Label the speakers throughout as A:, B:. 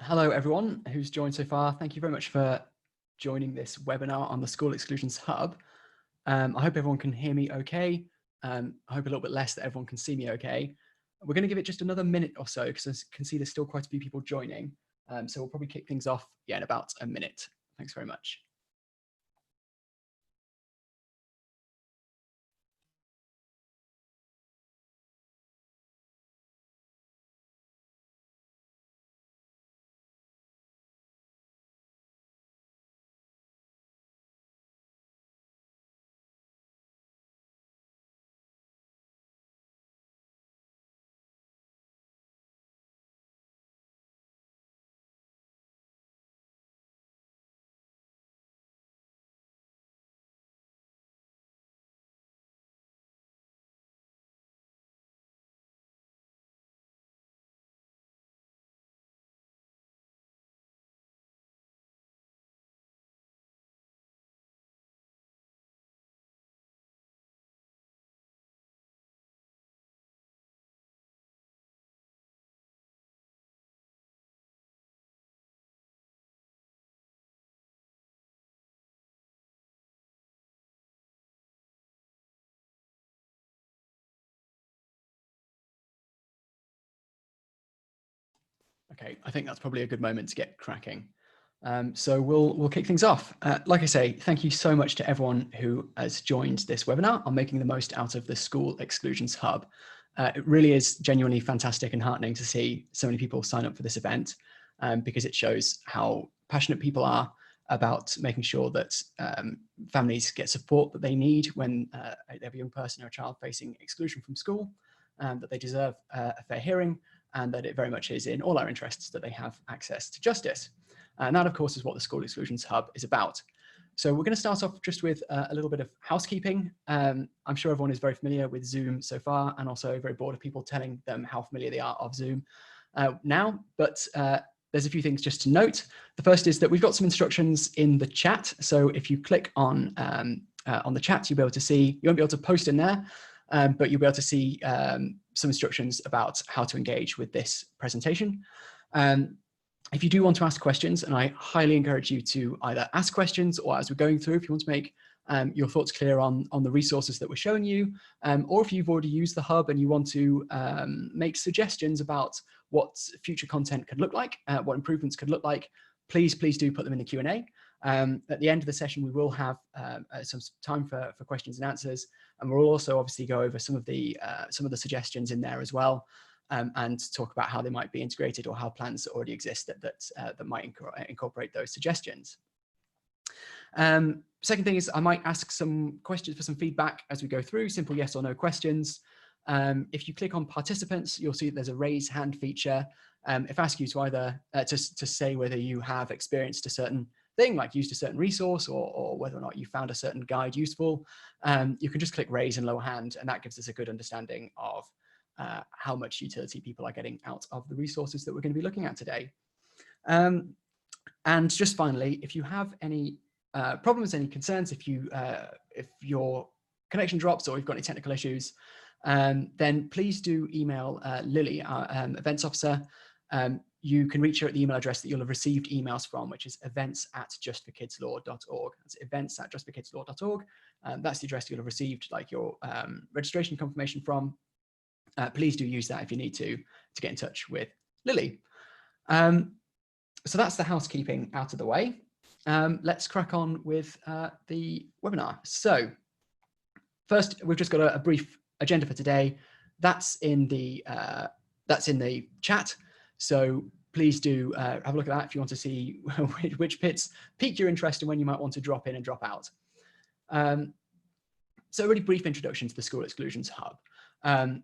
A: Hello, everyone who's joined so far. Thank you very much for joining this webinar on the School Exclusions Hub. I hope everyone can hear me okay. I hope a little bit less that everyone can see me okay. We're going to give it just another minute or so because I can see there's still quite a few people joining. So we'll probably kick things off in about a minute. Thanks very much. Okay, I think that's probably a good moment to get cracking. So we'll kick things off. Like I say, thank you so much to everyone who has joined this webinar on making the most out of the School Exclusions Hub. It really is genuinely fantastic and heartening to see so many people sign up for this event because it shows how passionate people are about making sure that families get support that they need when they have a young person or a child facing exclusion from school, that they deserve a fair hearing, and that it very much is in all our interests that they have access to justice. And that, of course, is what the School Exclusions Hub is about. So we're going to start off just with a little bit of housekeeping. I'm sure everyone is very familiar with Zoom so far, and also very bored of people telling them how familiar they are of Zoom now. But there's a few things just to note. The first is that we've got some instructions in the chat. So if you click on the chat, you'll be able to see, you won't be able to post in there, but you'll be able to see some instructions about how to engage with this presentation. If you do want to ask questions, and I highly encourage you to either ask questions or as we're going through, if you want to make your thoughts clear on the resources that we're showing you, or if you've already used the hub and you want to make suggestions about what future content could look like, what improvements could look like, please do put them in the Q&A. At the end of the session, we will have some time for questions and answers, and we'll also obviously go over some of the suggestions in there as well, and talk about how they might be integrated or how plans already exist that might incorporate those suggestions. Second thing is I might ask some questions for some feedback as we go through, simple yes or no questions. If you click on participants, you'll see that there's a raise hand feature. If I ask you to either to say whether you have experienced a certain thing, like used a certain resource, or whether or not you found a certain guide useful, you can just click raise and lower hand, and that gives us a good understanding of how much utility people are getting out of the resources that we're going to be looking at today. And just finally, if you have any problems, any concerns, if your connection drops or you've got any technical issues, then please do email Lily, our events officer. You can reach her at the email address that you'll have received emails from, which is events@justforkidslaw.org. That's events@justforkidslaw.org. That's the address you'll have received like your registration confirmation from. Please do use that if you need to get in touch with Lily. So that's the housekeeping out of the way. Let's crack on with the webinar. So first, we've just got a brief agenda for today. That's in the chat. So please do have a look at that if you want to see which bits pique your interest and when you might want to drop in and drop out. So a really brief introduction to the School Exclusions Hub. I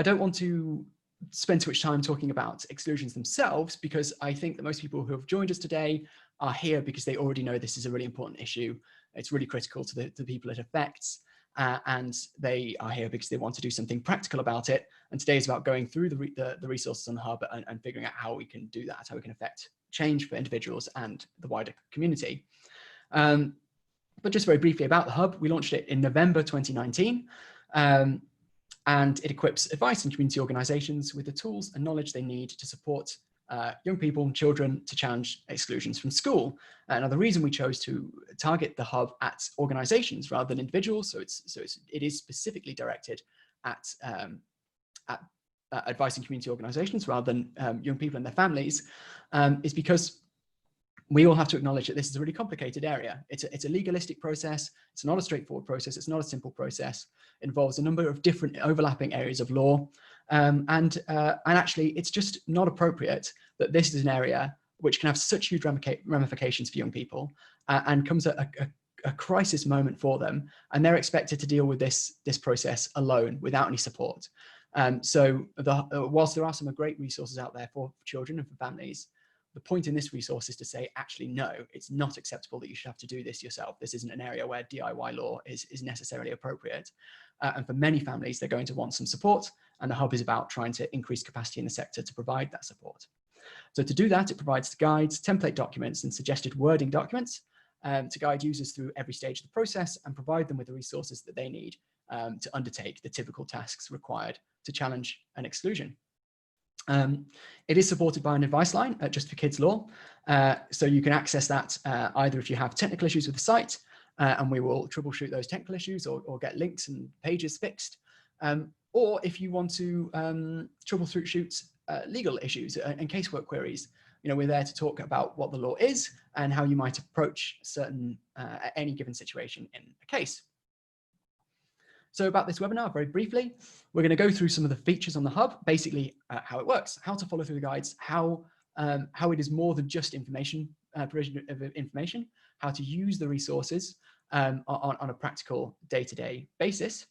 A: don't want to spend too much time talking about exclusions themselves, because I think that most people who have joined us today are here because they already know this is a really important issue. It's really critical to the people it affects, and they are here because they want to do something practical about it. And today is about going through the resources on the hub and figuring out how we can do that, how we can affect change for individuals and the wider community. But just very briefly about the hub, we launched it in November 2019. And it equips advice and community organizations with the tools and knowledge they need to support young people and children to challenge exclusions from school. Now, the reason we chose to target the hub at organizations rather than individuals, it is specifically directed at advice and community organizations rather than young people and their families, is because we all have to acknowledge that this is a really complicated area. It's a legalistic process. It's not a straightforward process. It's not a simple process. It involves a number of different overlapping areas of law. And actually, it's just not appropriate that this is an area which can have such huge ramifications for young people and comes at a crisis moment for them. And they're expected to deal with this process alone without any support. Whilst there are some great resources out there for children and for families, the point in this resource is to say, actually, no, it's not acceptable that you should have to do this yourself. This isn't an area where DIY law is necessarily appropriate. And for many families, they're going to want some support. And the hub is about trying to increase capacity in the sector to provide that support. So to do that, it provides guides, template documents, and suggested wording documents to guide users through every stage of the process and provide them with the resources that they need to undertake the typical tasks required to challenge an exclusion. It is supported by an advice line at Just for Kids Law. So you can access that either if you have technical issues with the site, and we will troubleshoot those technical issues or get links and pages fixed. Or if you want to troubleshoot legal issues and casework queries, we're there to talk about what the law is and how you might approach any given situation in a case. So about this webinar, very briefly, we're going to go through some of the features on the hub, basically how it works, how to follow through the guides, how it is more than just information, provision of information, how to use the resources on a practical day-to-day basis.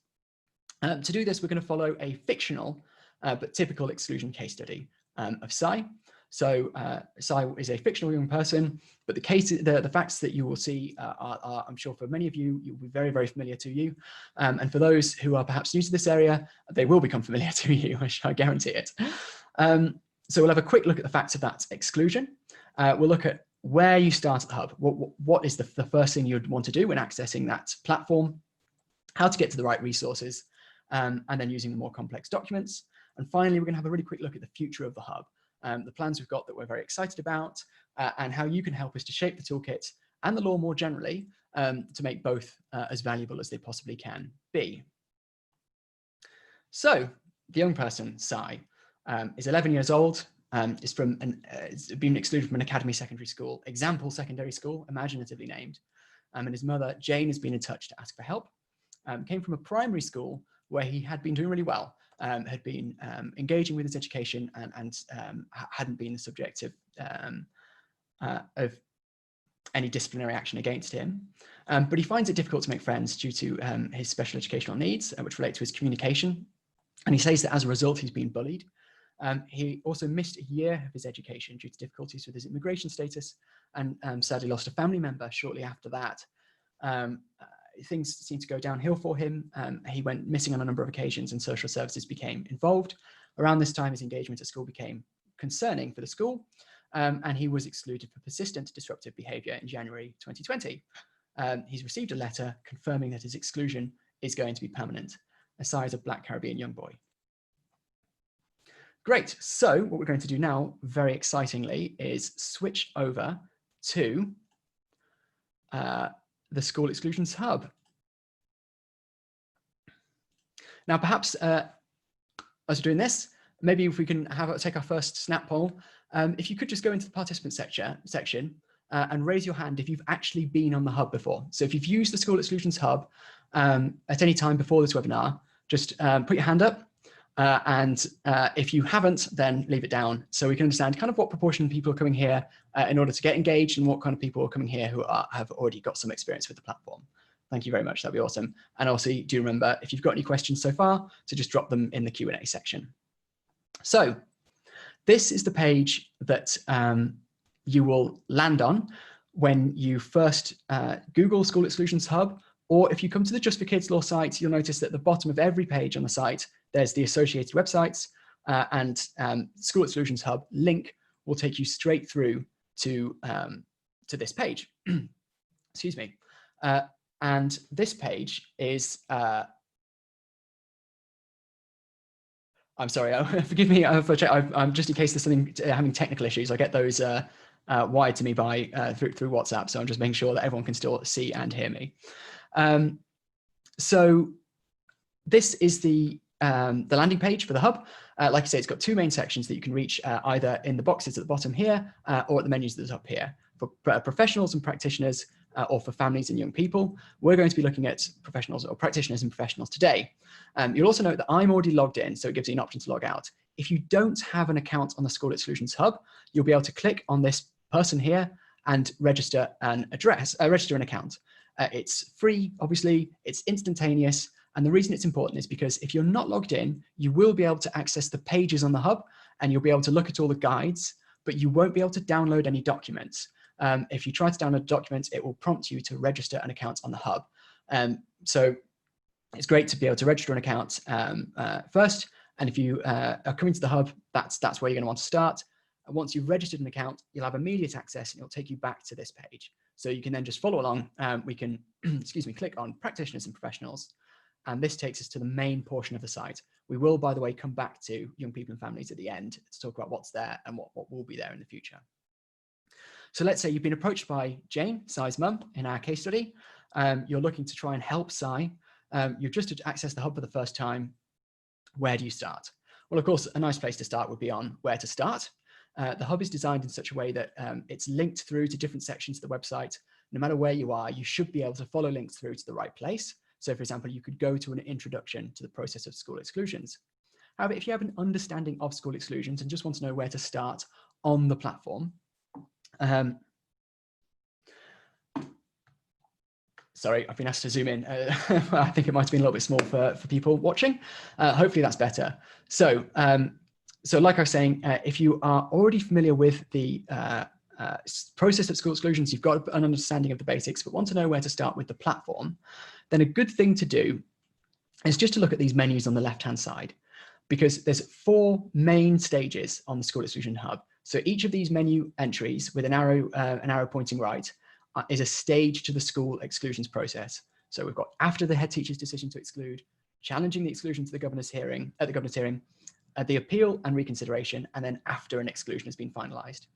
A: To do this, we're going to follow a fictional but typical exclusion case study of Sai. So Sai is a fictional young person, but the facts that you will see are, I'm sure for many of you, will be very, very familiar to you. And for those who are perhaps new to this area, they will become familiar to you, I guarantee it. So we'll have a quick look at the facts of that exclusion. We'll look at where you start at the hub. What is the first thing you'd want to do when accessing that platform, how to get to the right resources, and then using the more complex documents. And finally, we're going to have a really quick look at the future of the hub. The plans we've got that we're very excited about, and how you can help us to shape the toolkit and the law more generally to make both as valuable as they possibly can be. So the young person, Sai, is 11 years old, is been excluded from an academy secondary school, example secondary school, imaginatively named, and his mother, Jane, has been in touch to ask for help. Came from a primary school where he had been doing really well, had been engaging with his education and hadn't been the subject of any disciplinary action against him. But he finds it difficult to make friends due to his special educational needs, which relate to his communication. And he says that as a result, he's been bullied. He also missed a year of his education due to difficulties with his immigration status, and sadly lost a family member shortly after that. Things seemed to go downhill for him. He went missing on a number of occasions and social services became involved. Around this time, his engagement at school became concerning for the school, and he was excluded for persistent disruptive behavior in January 2020. He's received a letter confirming that his exclusion is going to be permanent. Sai is a Black Caribbean young boy. Great, so what we're going to do now, very excitingly, is switch over to the School Exclusions Hub. Now, perhaps as we're doing this, maybe if we can take our first snap poll, if you could just go into the participant section and raise your hand if you've actually been on the hub before. So if you've used the School Exclusions Hub at any time before this webinar, just put your hand up. And if you haven't, then leave it down so we can understand kind of what proportion of people are coming here in order to get engaged and what kind of people are coming here who have already got some experience with the platform. Thank you very much. That'd be awesome. And also do remember, if you've got any questions so far, to just drop them in the Q&A section. So this is the page that you will land on when you first Google School Exclusions Hub, or if you come to the Just for Kids Law site, you'll notice that at the bottom of every page on the site, there's the associated websites, and School Exclusions Hub link will take you straight through to this page. Excuse me. And this page is I'm sorry, forgive me for I'm just in case there's something having technical issues. I get those wired to me by through WhatsApp, so I'm just making sure that everyone can still see and hear me. So this is the landing page for the hub. Like I say, it's got two main sections that you can reach either in the boxes at the bottom here or at the menus at the top here. For professionals and practitioners or for families and young people, we're going to be looking at professionals or practitioners and professionals today. You'll also note that I'm already logged in, so it gives you an option to log out. If you don't have an account on the School Exclusions Hub, you'll be able to click on this person here and register an register an account. It's free, obviously, it's instantaneous. And the reason it's important is because if you're not logged in, you will be able to access the pages on the hub and you'll be able to look at all the guides, but you won't be able to download any documents. If you try to download documents, it will prompt you to register an account on the hub. So it's great to be able to register an account first. And if you are coming to the hub, that's where you're going to want to start. And once you've registered an account, you'll have immediate access and it'll take you back to this page. So you can then just follow along. We can, excuse me, click on practitioners and professionals. And this takes us to the main portion of the site. We will, by the way, come back to young people and families at the end to talk about what's there and what will be there in the future. So let's say you've been approached by Jane, Sai's mum, in our case study. You're looking to try and help Sai. You've just accessed the hub for the first time. Where do you start? Well, of course, a nice place to start would be on where to start. The hub is designed in such a way that it's linked through to different sections of the website. No matter where you are, you should be able to follow links through to the right place. So for example, you could go to an introduction to the process of school exclusions. However, if you have an understanding of school exclusions and just want to know where to start on the platform, sorry, I've been asked to zoom in. I think it might have been a little bit small for people watching. Hopefully that's better. So, so like I was saying, if you are already familiar with the process of school exclusions, you've got an understanding of the basics, but want to know where to start with the platform, then a good thing to do is just to look at these menus on the left-hand side, because there's 4 main stages on the School Exclusion Hub. So each of these menu entries with an arrow pointing right is a stage to the school exclusions process. So we've got after the head teacher's decision to exclude, challenging the exclusion to the governor's hearing, the appeal and reconsideration, and then after an exclusion has been finalized.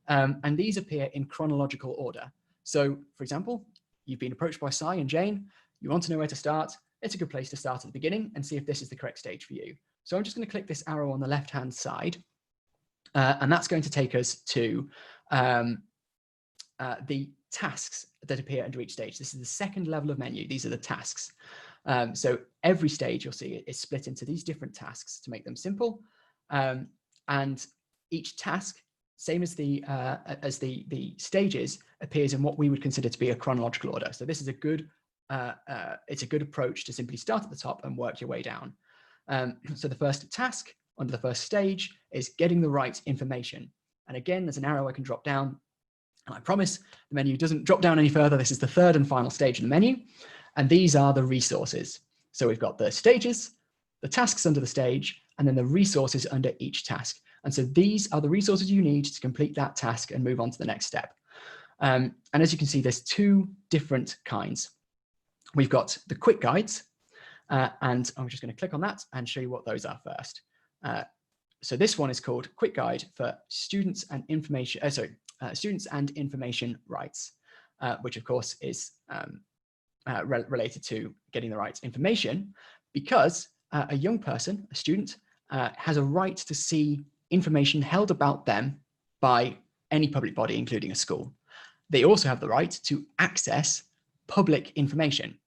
A: And these appear in chronological order. So for example, you've been approached by Sai and Jane, you want to know where to start. It's a good place to start at the beginning and see if this is the correct stage for you. So I'm just going to click this arrow on the left-hand side, and that's going to take us to the tasks that appear under each stage. This is the second level of menu. These are the tasks. So every stage you'll see is split into these different tasks to make them simple. And each task, same as the stages, appears in what we would consider to be a chronological order. So this is a good it's a good approach to simply start at the top and work your way down. So the first task under the first stage is getting the right information. And again, there's an arrow I can drop down. And I promise the menu doesn't drop down any further. This is the third and final stage of the menu. And these are the resources. So we've got the stages, the tasks under the stage, and then the resources under each task. And so these are the resources you need to complete that task and move on to the next step. And as you can see, there's 2 different kinds. We've got the quick guides, and I'm just going to click on that and show you what those are first. So this one is called Quick Guide for Students and Information, Students and Information Rights, which of course is related to getting the right information, because a young person, a student, has a right to see information held about them by any public body, including a school. They also have the right to access public information.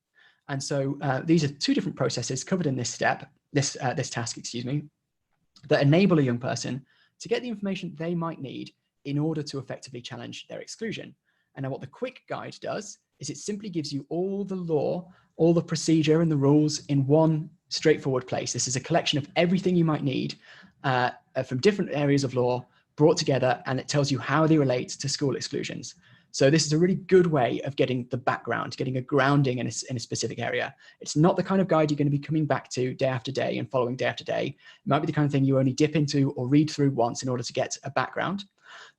A: And so these are 2 different processes covered in this step, this task, excuse me, that enable a young person to get the information they might need in order to effectively challenge their exclusion. And now what the quick guide does is it simply gives you all the law, all the procedure and the rules in one straightforward place. This is a collection of everything you might need from different areas of law brought together, and it tells you how they relate to school exclusions. So this is a really good way of getting the background, getting a grounding in a specific area. It's not the kind of guide you're going to be coming back to day after day and following day after day. It might be the kind of thing you only dip into or read through once in order to get a background.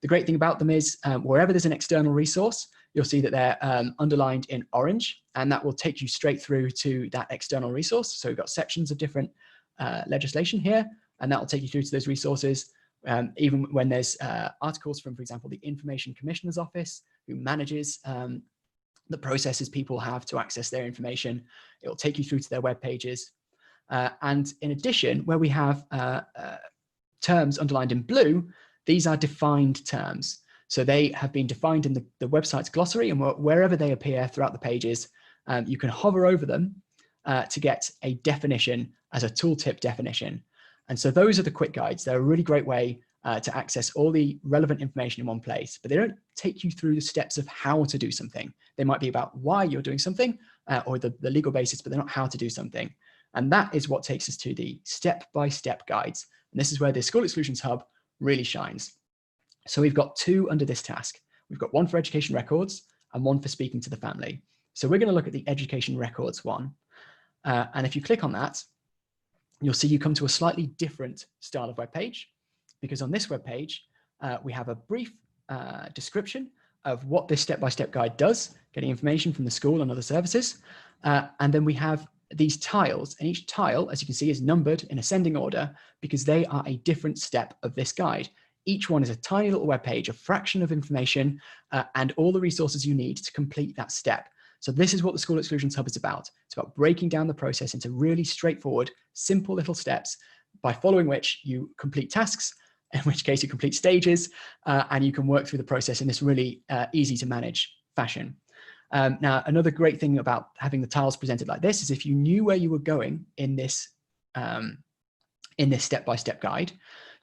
A: The great thing about them is wherever there's an external resource, you'll see that they're underlined in orange, and that will take you straight through to that external resource. So we've got sections of different legislation here, and that will take you through to those resources. Even when there's articles from, for example, the Information Commissioner's Office, who manages the processes people have to access their information, it will take you through to their web pages. And in addition, where we have terms underlined in blue, these are defined terms. So they have been defined in the website's glossary, and wherever they appear throughout the pages, you can hover over them to get a definition as a tooltip definition. And so those are the quick guides. They're a really great way to access all the relevant information in one place, but they don't take you through the steps of how to do something. They might be about why you're doing something or the legal basis, but they're not how to do something. And that is what takes us to the step-by-step guides. And this is where the School Exclusions Hub really shines. So we've got two under this task. We've got one for education records and one for speaking to the family. So we're going to look at the education records one. And if you click on that, you'll see you come to a slightly different style of web page, because on this web page, we have a brief description of what this step-by-step guide does, getting information from the school and other services. And then we have these tiles, and each tile, as you can see, is numbered in ascending order because they are a different step of this guide. Each one is a tiny little web page, a fraction of information, and all the resources you need to complete that step. So this is what the School Exclusions Hub is about. It's about breaking down the process into really straightforward, simple little steps, by following which you complete tasks, in which case you complete stages, and you can work through the process in this really easy to manage fashion. Now, another great thing about having the tiles presented like this is if you knew where you were going in this step-by-step guide,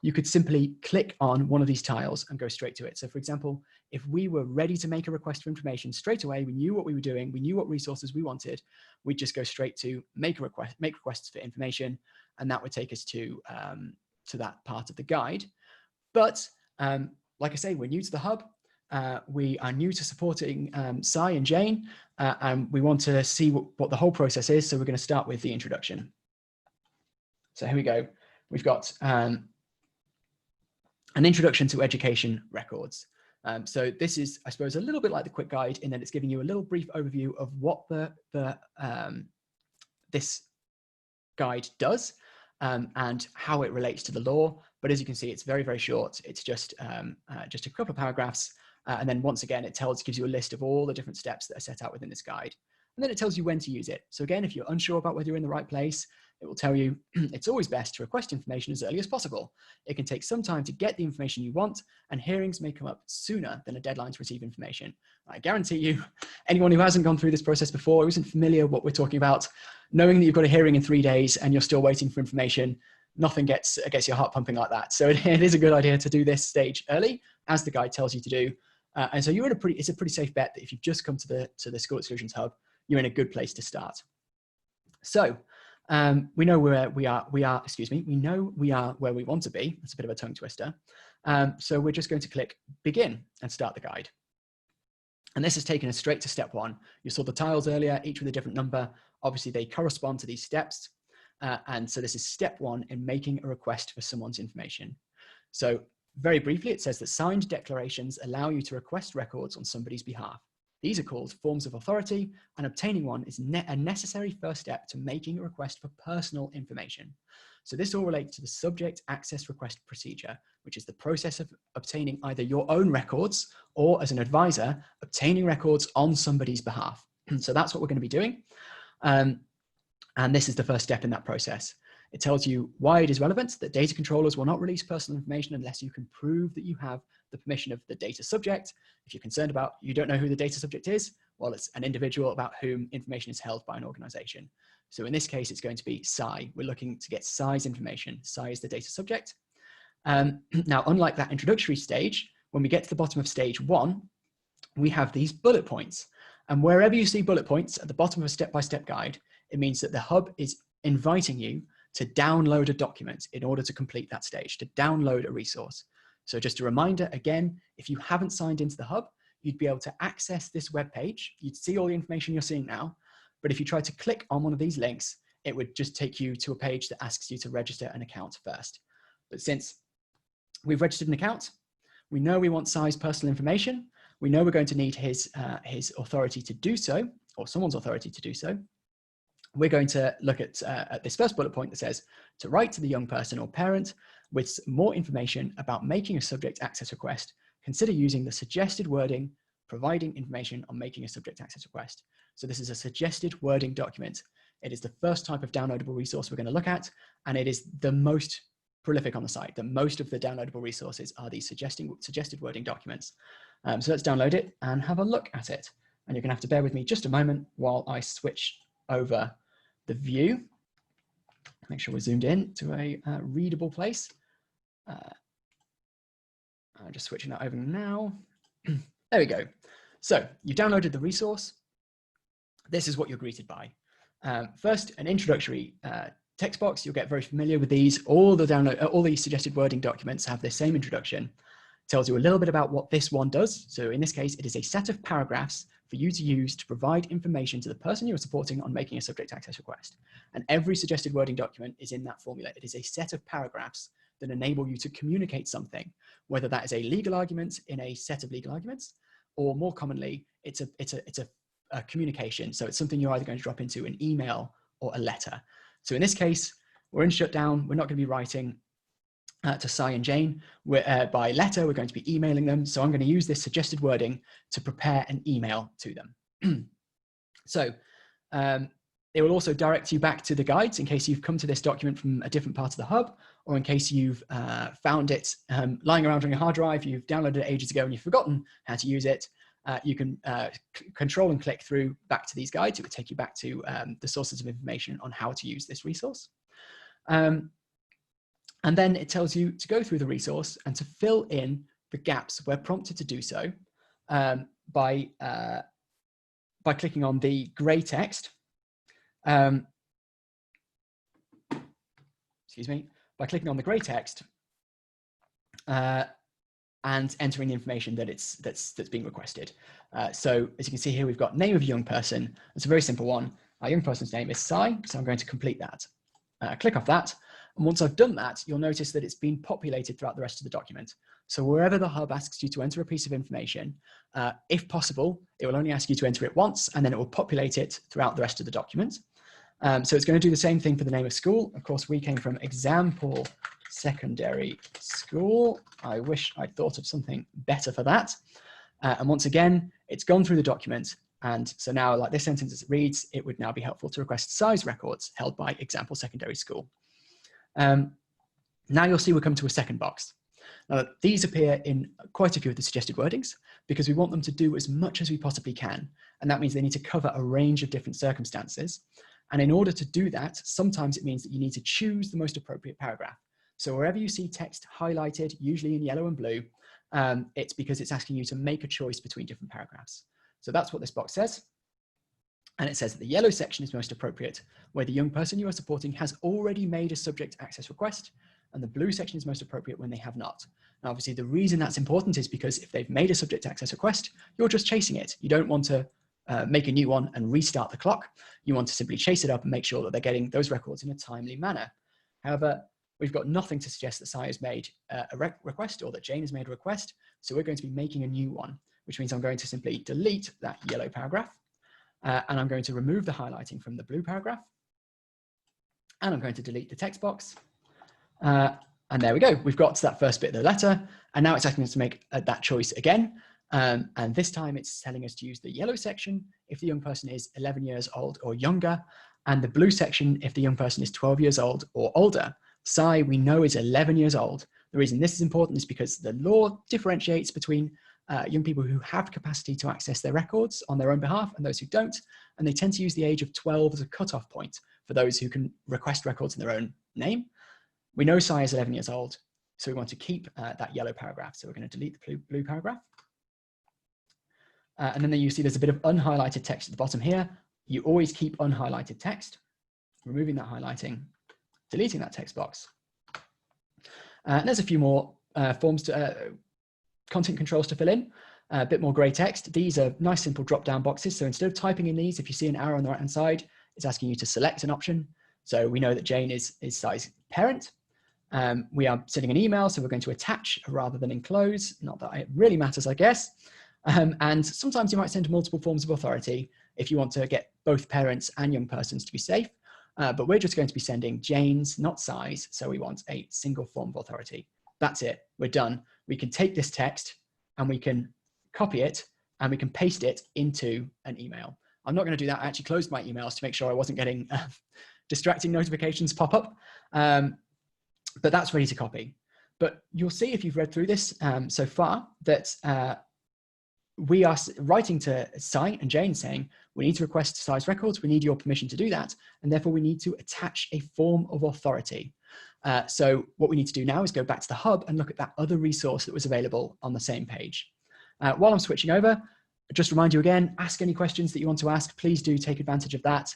A: you could simply click on one of these tiles and go straight to it. So for example, if we were ready to make a request for information straight away, we knew what we were doing, we knew what resources we wanted, we'd just go straight to make requests for information, and that would take us to that part of the guide. But like I say, we're new to the hub. We are new to supporting Sai and Jane, and we want to see what the whole process is. So we're going to start with the introduction. So here we go. We've got an introduction to education records. So this is, I suppose, a little bit like the quick guide in that it's giving you a little brief overview of what this guide does and how it relates to the law. But as you can see, it's very, very short. It's just a couple of paragraphs. And then once again, gives you a list of all the different steps that are set out within this guide. And then it tells you when to use it. So again, if you're unsure about whether you're in the right place, it will tell you it's always best to request information as early as possible. It can take some time to get the information you want, and hearings may come up sooner than a deadline to receive information. I guarantee you, anyone who hasn't gone through this process before, who isn't familiar with what we're talking about, knowing that you've got a hearing in 3 days and you're still waiting for information, nothing gets your heart pumping like that. So it is a good idea to do this stage early, as the guide tells you to do. And so you're it's a pretty safe bet that if you've just come to the School Exclusions Hub, you're in a good place to start. So we know where we are where we want to be. That's a bit of a tongue twister. So we're just going to click begin and start the guide. And this has taken us straight to step one. You saw the tiles earlier, each with a different number. Obviously they correspond to these steps. And so this is step one in making a request for someone's information. So very briefly, it says that signed declarations allow you to request records on somebody's behalf. These are called forms of authority, and obtaining one is a necessary first step to making a request for personal information. So this all relates to the subject access request procedure, which is the process of obtaining either your own records or, as an advisor, obtaining records on somebody's behalf. So that's what we're going to be doing. And this is the first step in that process. It tells you why it is relevant that data controllers will not release personal information unless you can prove that you have the permission of the data subject. If you're concerned about, you don't know who the data subject is, well, it's an individual about whom information is held by an organization. So in this case, it's going to be Sai. We're looking to get Sai's information. Sai is the data subject. Now, unlike that introductory stage, when we get to the bottom of stage one, we have these bullet points. And wherever you see bullet points at the bottom of a step-by-step guide, it means that the hub is inviting you to download a document in order to complete that stage, to download a resource. So just a reminder, again, if you haven't signed into the hub, you'd be able to access this web page. You'd see all the information you're seeing now. But if you try to click on one of these links, it would just take you to a page that asks you to register an account first. But since we've registered an account, we know we want Sai's personal information. We know we're going to need his authority to do so, or someone's authority to do so. we're going to look at this first bullet point that says to write to the young person or parent with more information about making a subject access request, consider using the suggested wording, providing information on making a subject access request. So this is a suggested wording document. It is the first type of downloadable resource we're going to look at, and it is the most prolific on the site. The most of the downloadable resources are these suggested wording documents. So let's download it and have a look at it. And you're going to have to bear with me just a moment while I switch over the view. Make sure we're zoomed in to a readable place. I'm just switching that over now. There we go. So you've downloaded the resource. This is what you're greeted by. First, an introductory text box. You'll get very familiar with these. All the suggested wording documents have the same introduction. Tells you a little bit about what this one does. So in this case, it is a set of paragraphs for you to use to provide information to the person you're supporting on making a subject access request. And every suggested wording document is in that formula. It is a set of paragraphs that enable you to communicate something, whether that is a legal argument in a set of legal arguments, or more commonly, it's a communication. So it's something you're either going to drop into an email or a letter. So in this case, we're in shutdown. We're not going to be writing to Cy and Jane. By letter, we're going to be emailing them. So I'm going to use this suggested wording to prepare an email to them. So it will also direct you back to the guides in case you've come to this document from a different part of the hub, or in case you've found it lying around on your hard drive, you've downloaded it ages ago and you've forgotten how to use it. You can control and click through back to these guides. It would take you back to the sources of information on how to use this resource. And then it tells you to go through the resource and to fill in the gaps where prompted to do so by clicking on the gray text. Excuse me, by clicking on the gray text and entering the information that's being requested. So as you can see here, we've got name of young person. It's a very simple one. Our young person's name is Cy, so I'm going to complete that. Click off that. And once I've done that, you'll notice that it's been populated throughout the rest of the document. So wherever the hub asks you to enter a piece of information, if possible, it will only ask you to enter it once, and then it will populate it throughout the rest of the document. So it's going to do the same thing for the name of school. Of course, we came from Example Secondary School. I wish I'd thought of something better for that. And once again, it's gone through the document. And so now, like this sentence as it reads, it would now be helpful to request size records held by Example Secondary School. Now you'll see we come to a second box. Now, these appear in quite a few of the suggested wordings because we want them to do as much as we possibly can. And that means they need to cover a range of different circumstances. And in order to do that, sometimes it means that you need to choose the most appropriate paragraph. So wherever you see text highlighted, usually in yellow and blue, it's because it's asking you to make a choice between different paragraphs. So that's what this box says. And it says that the yellow section is most appropriate where the young person you are supporting has already made a subject access request, and the blue section is most appropriate when they have not. Now, obviously, the reason that's important is because if they've made a subject access request, you're just chasing it. You don't want to make a new one and restart the clock. You want to simply chase it up and make sure that they're getting those records in a timely manner. However, we've got nothing to suggest that Cy has made a request or that Jane has made a request. So we're going to be making a new one, which means I'm going to simply delete that yellow paragraph. And I'm going to remove the highlighting from the blue paragraph. And I'm going to delete the text box. And there we go. We've got to that first bit of the letter. And now it's asking us to make that choice again. And this time it's telling us to use the yellow section if the young person is 11 years old or younger, and the blue section if the young person is 12 years old or older. Cy, we know, is 11 years old. The reason this is important is because the law differentiates between young people who have capacity to access their records on their own behalf and those who don't, and they tend to use the age of 12 as a cutoff point for those who can request records in their own name. We know Cy is 11 years old, so we want to keep that yellow paragraph. So we're going to delete the blue paragraph. And then you see there's a bit of unhighlighted text at the bottom here. You always keep unhighlighted text, removing that highlighting, deleting that text box. And there's a few more forms to content controls to fill in, a bit more gray text. These are nice, simple drop-down boxes. So instead of typing in these, if you see an arrow on the right-hand side, it's asking you to select an option. So we know that Jane is Cy's parent. We are sending an email, so we're going to attach rather than enclose. Not that it really matters, I guess. And sometimes you might send multiple forms of authority. if you want to get both parents and young persons to be safe. But we're just going to be sending Jane's, not Si's. So we want a single form of authority. That's it. We're done. We can take this text and we can copy it and we can paste it into an email. I'm not going to do that. I actually closed my emails to make sure I wasn't getting distracting notifications pop up. But that's ready to copy. But you'll see if you've read through this so far that we are writing to Si and Jane saying, we need to request Si's records. We need your permission to do that. And therefore we need to attach a form of authority. So what we need to do now is go back to the hub and look at that other resource that was available on the same page. While I'm switching over, just remind you again, ask any questions that you want to ask. Please do take advantage of that.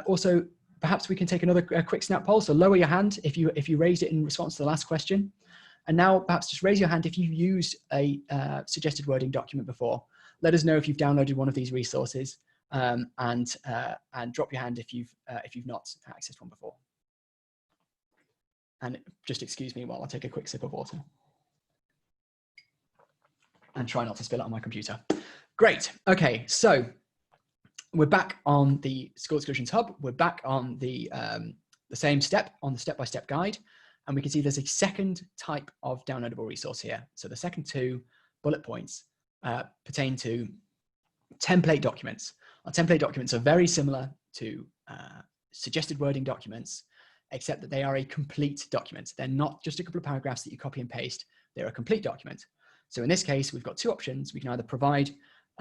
A: Also, perhaps we can take another quick snap poll. So lower your hand if you raised it in response to the last question. And now perhaps just raise your hand if you've used a suggested wording document before. Let us know if you've downloaded one of these resources, and drop your hand if you've not accessed one before. And just excuse me while I take a quick sip of water. And try not to spill it on my computer. Great. Okay, so we're back on the School Exclusions Hub. We're back on the same step on the step-by-step guide. And we can see there's a second type of downloadable resource here. So the second two bullet points pertain to template documents. Our template documents are very similar to suggested wording documents, except that they are a complete document. They're not just a couple of paragraphs that you copy and paste. They're a complete document. So in this case, we've got two options. We can either provide,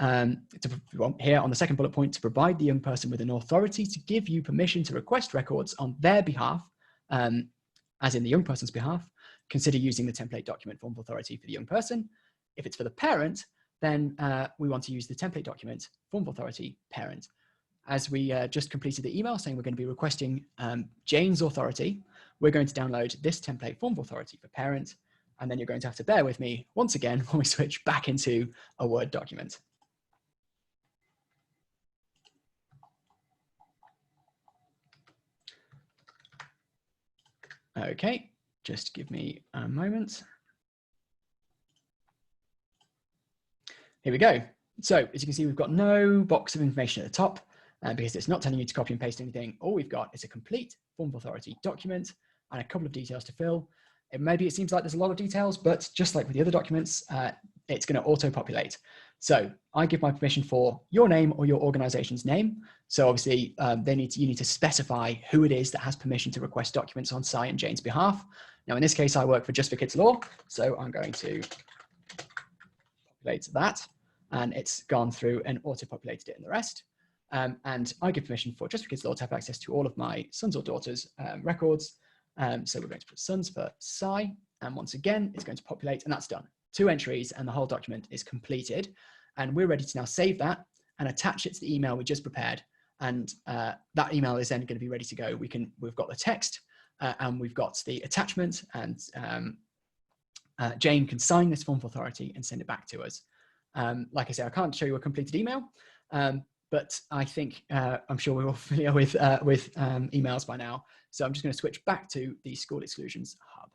A: here on the second bullet point, to provide the young person with an authority to give you permission to request records on their behalf, as in the young person's behalf. Consider using the template document form of authority for the young person. If it's for the parent, then we want to use the template document form of authority parent. As we just completed the email saying we're going to be requesting Jane's authority, we're going to download this template form of authority for parent. And then you're going to have to bear with me once again when we switch back into a Word document. Okay, just give me a moment. Here we go. So as you can see, we've got no box of information at the top because it's not telling you to copy and paste anything. All we've got is a complete form of authority document and a couple of details to fill. Maybe it seems like there's a lot of details, but just like with the other documents, it's going to auto-populate. So I give my permission for your name or your organization's name. So obviously you need to specify who it is that has permission to request documents on Si and Jane's behalf. Now in this case, I work for Just for Kids Law. So I'm going to populate that, and it's gone through and auto-populated it in the rest. And I give permission for Just for Kids Law to have access to all of my sons or daughters' records. So we're going to put sons for Si, and once again, it's going to populate, and that's done. 2 entries, and the whole document is completed. And we're ready to now save that and attach it to the email we just prepared. And that email is then going to be ready to go. We've got the text, and we've got the attachment, and Jane can sign this form of authority and send it back to us. Like I say, I can't show you a completed email, but I think I'm sure we're all familiar with emails by now. So I'm just going to switch back to the School Exclusions Hub.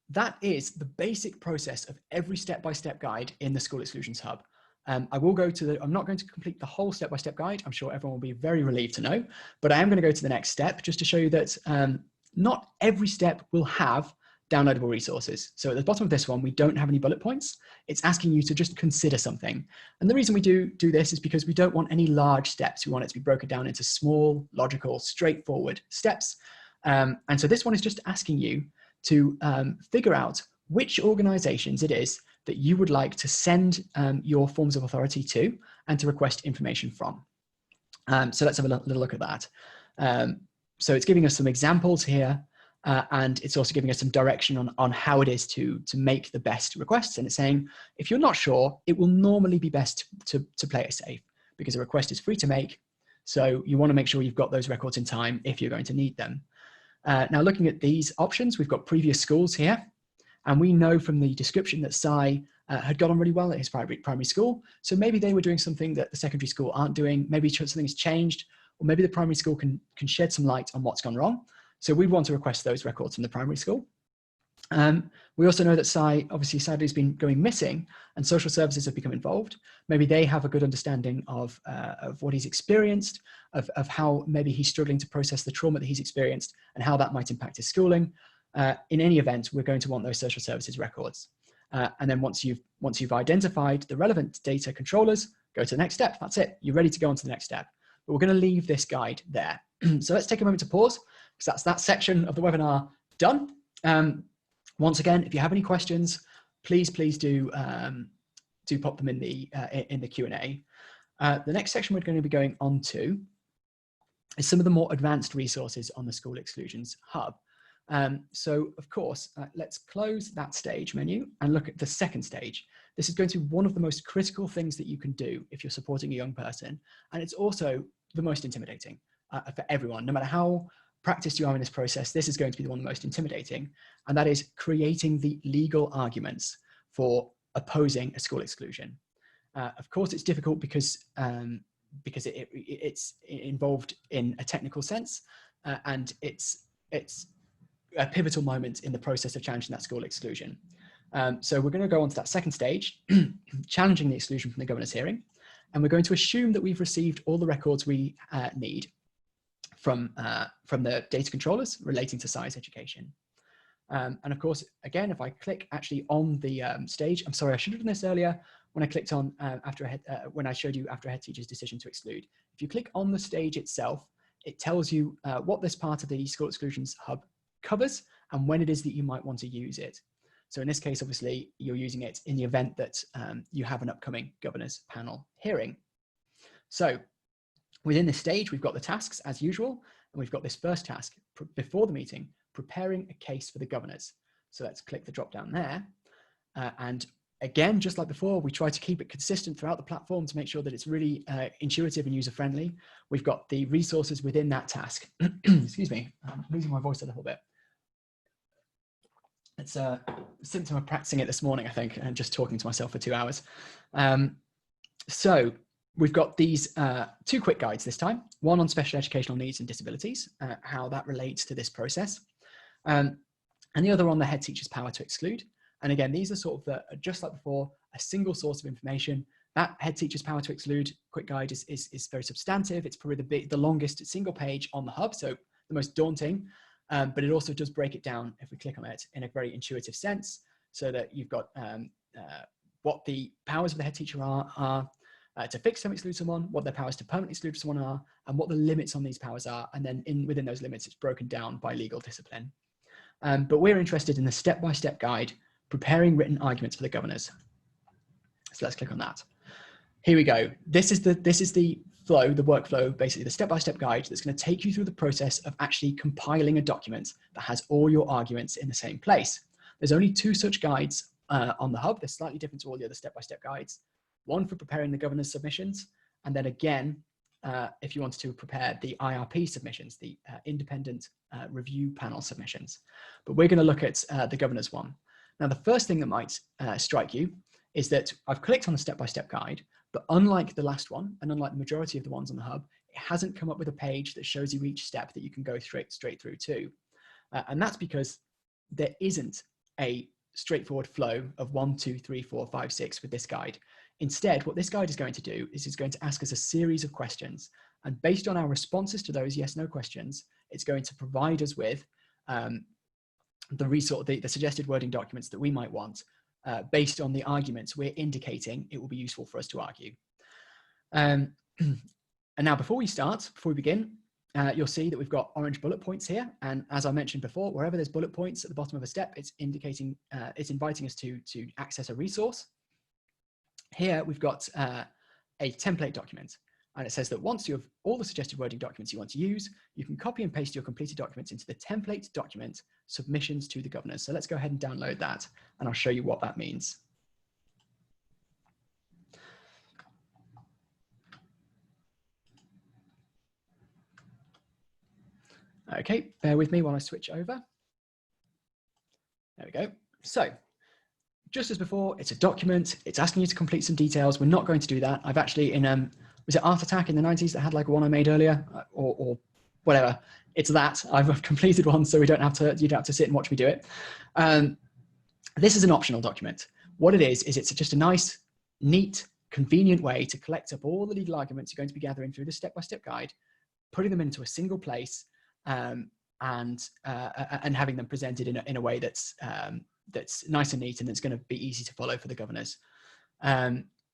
A: That is the basic process of every step-by-step guide in the School Exclusions Hub. I will go to I'm not going to complete the whole step-by-step guide. I'm sure everyone will be very relieved to know, but I am going to go to the next step just to show you that not every step will have downloadable resources. So at the bottom of this one, we don't have any bullet points. It's asking you to just consider something. And the reason we do this is because we don't want any large steps. We want it to be broken down into small, logical, straightforward steps. And so this one is just asking you to figure out which organizations it is that you would like to send your forms of authority to and to request information from. So let's have a little look at that. So it's giving us some examples here. And it's also giving us some direction on how it is to make the best requests. And it's saying, if you're not sure, it will normally be best to play it safe because a request is free to make. So you want to make sure you've got those records in time if you're going to need them. Now, looking at these options, we've got previous schools here. And we know from the description that Si had got on really well at his primary school. So maybe they were doing something that the secondary school aren't doing. Maybe something's changed, or maybe the primary school can shed some light on what's gone wrong. So we want to request those records from the primary school. We also know that obviously sadly has been going missing, and social services have become involved. Maybe they have a good understanding of what he's experienced, of how maybe he's struggling to process the trauma that he's experienced and how that might impact his schooling. In any event, we're going to want those social services records. And then once you've identified the relevant data controllers, go to the next step. That's it. You're ready to go on to the next step. But we're going to leave this guide there. So let's take a moment to pause, because that's that section of the webinar done. Once again, if you have any questions, please do pop them in the Q&A. The next section we're going to be going on to is some of the more advanced resources on the School Exclusions Hub. So of course, let's close that stage menu and look at the second stage. This is going to be one of the most critical things that you can do if you're supporting a young person. And it's also the most intimidating for everyone. No matter how practiced you are in this process, this is going to be the one of the most intimidating. And that is creating the legal arguments for opposing a school exclusion. Of course, it's difficult because it's involved in a technical sense, and it's a pivotal moment in the process of challenging that school exclusion. So we're going to go on to that second stage, challenging the exclusion from the governor's hearing. And we're going to assume that we've received all the records we need from the data controllers relating to SCI's education. And of course, again, if I click actually on the stage, I'm sorry, I should have done this earlier when I clicked on when I showed you after a head teacher's decision to exclude. If you click on the stage itself, it tells you what this part of the School Exclusions Hub covers and when it is that you might want to use it. So in this case, obviously, you're using it in the event that you have an upcoming governor's panel hearing. So within this stage, we've got the tasks as usual, and we've got this first task before the meeting, preparing a case for the governors. So let's click the drop down there. And again, just like before, we try to keep it consistent throughout the platform to make sure that it's really intuitive and user-friendly. We've got the resources within that task. Excuse me, I'm losing my voice a little bit. It's a symptom of practicing it this morning, I think, and just talking to myself for 2 hours. So we've got these two quick guides this time, one on special educational needs and disabilities, how that relates to this process, and the other on the head teacher's power to exclude. And again, these are sort of just like before, a single source of information. That head teacher's power to exclude quick guide is very substantive. It's probably the longest single page on the hub, so the most daunting, but it also does break it down, if we click on it, in a very intuitive sense, so that you've got what the powers of the head teacher are to fix and exclude someone, what their powers to permanently exclude someone are, and what the limits on these powers are. And then within those limits, it's broken down by legal discipline. But we're interested in the step-by-step guide, preparing written arguments for the governors. So let's click on that. Here we go. This is the flow, the workflow, basically the step-by-step guide that's going to take you through the process of actually compiling a document that has all your arguments in the same place. There's only 2 such guides on the hub. They're slightly different to all the other step-by-step guides. One for preparing the governor's submissions, and then again, if you wanted to prepare the IRP submissions, the independent review panel submissions. But we're going to look at the governor's one. Now, the first thing that might strike you is that I've clicked on the step-by-step guide, but unlike the last one, and unlike the majority of the ones on the hub, it hasn't come up with a page that shows you each step that you can go straight through to. And that's because there isn't a straightforward flow of 1, 2, 3, 4, 5, 6 with this guide. Instead, what this guide is going to do is it's going to ask us a series of questions. And based on our responses to those yes/no questions, it's going to provide us with the suggested wording documents that we might want based on the arguments we're indicating it will be useful for us to argue. And now before we begin, you'll see that we've got orange bullet points here. And as I mentioned before, wherever there's bullet points at the bottom of a step, it's indicating, it's inviting us to access a resource. Here we've got a template document, and it says that once you have all the suggested wording documents you want to use, you can copy and paste your completed documents into the template document, submissions to the governors. So let's go ahead and download that, and I'll show you what that means. Okay, bear with me while I switch over. There we go. So just as before, it's a document. It's asking you to complete some details. We're not going to do that. I've actually, was it Art Attack in the 90s that had like one I made earlier or whatever? it's that. I've completed one, so you don't have to sit and watch me do it. This is an optional document. What it is it's just a nice, neat, convenient way to collect up all the legal arguments you're going to be gathering through the step-by-step guide, putting them into a single place, and having them presented in a way that's nice and neat and that's going to be easy to follow for the governors.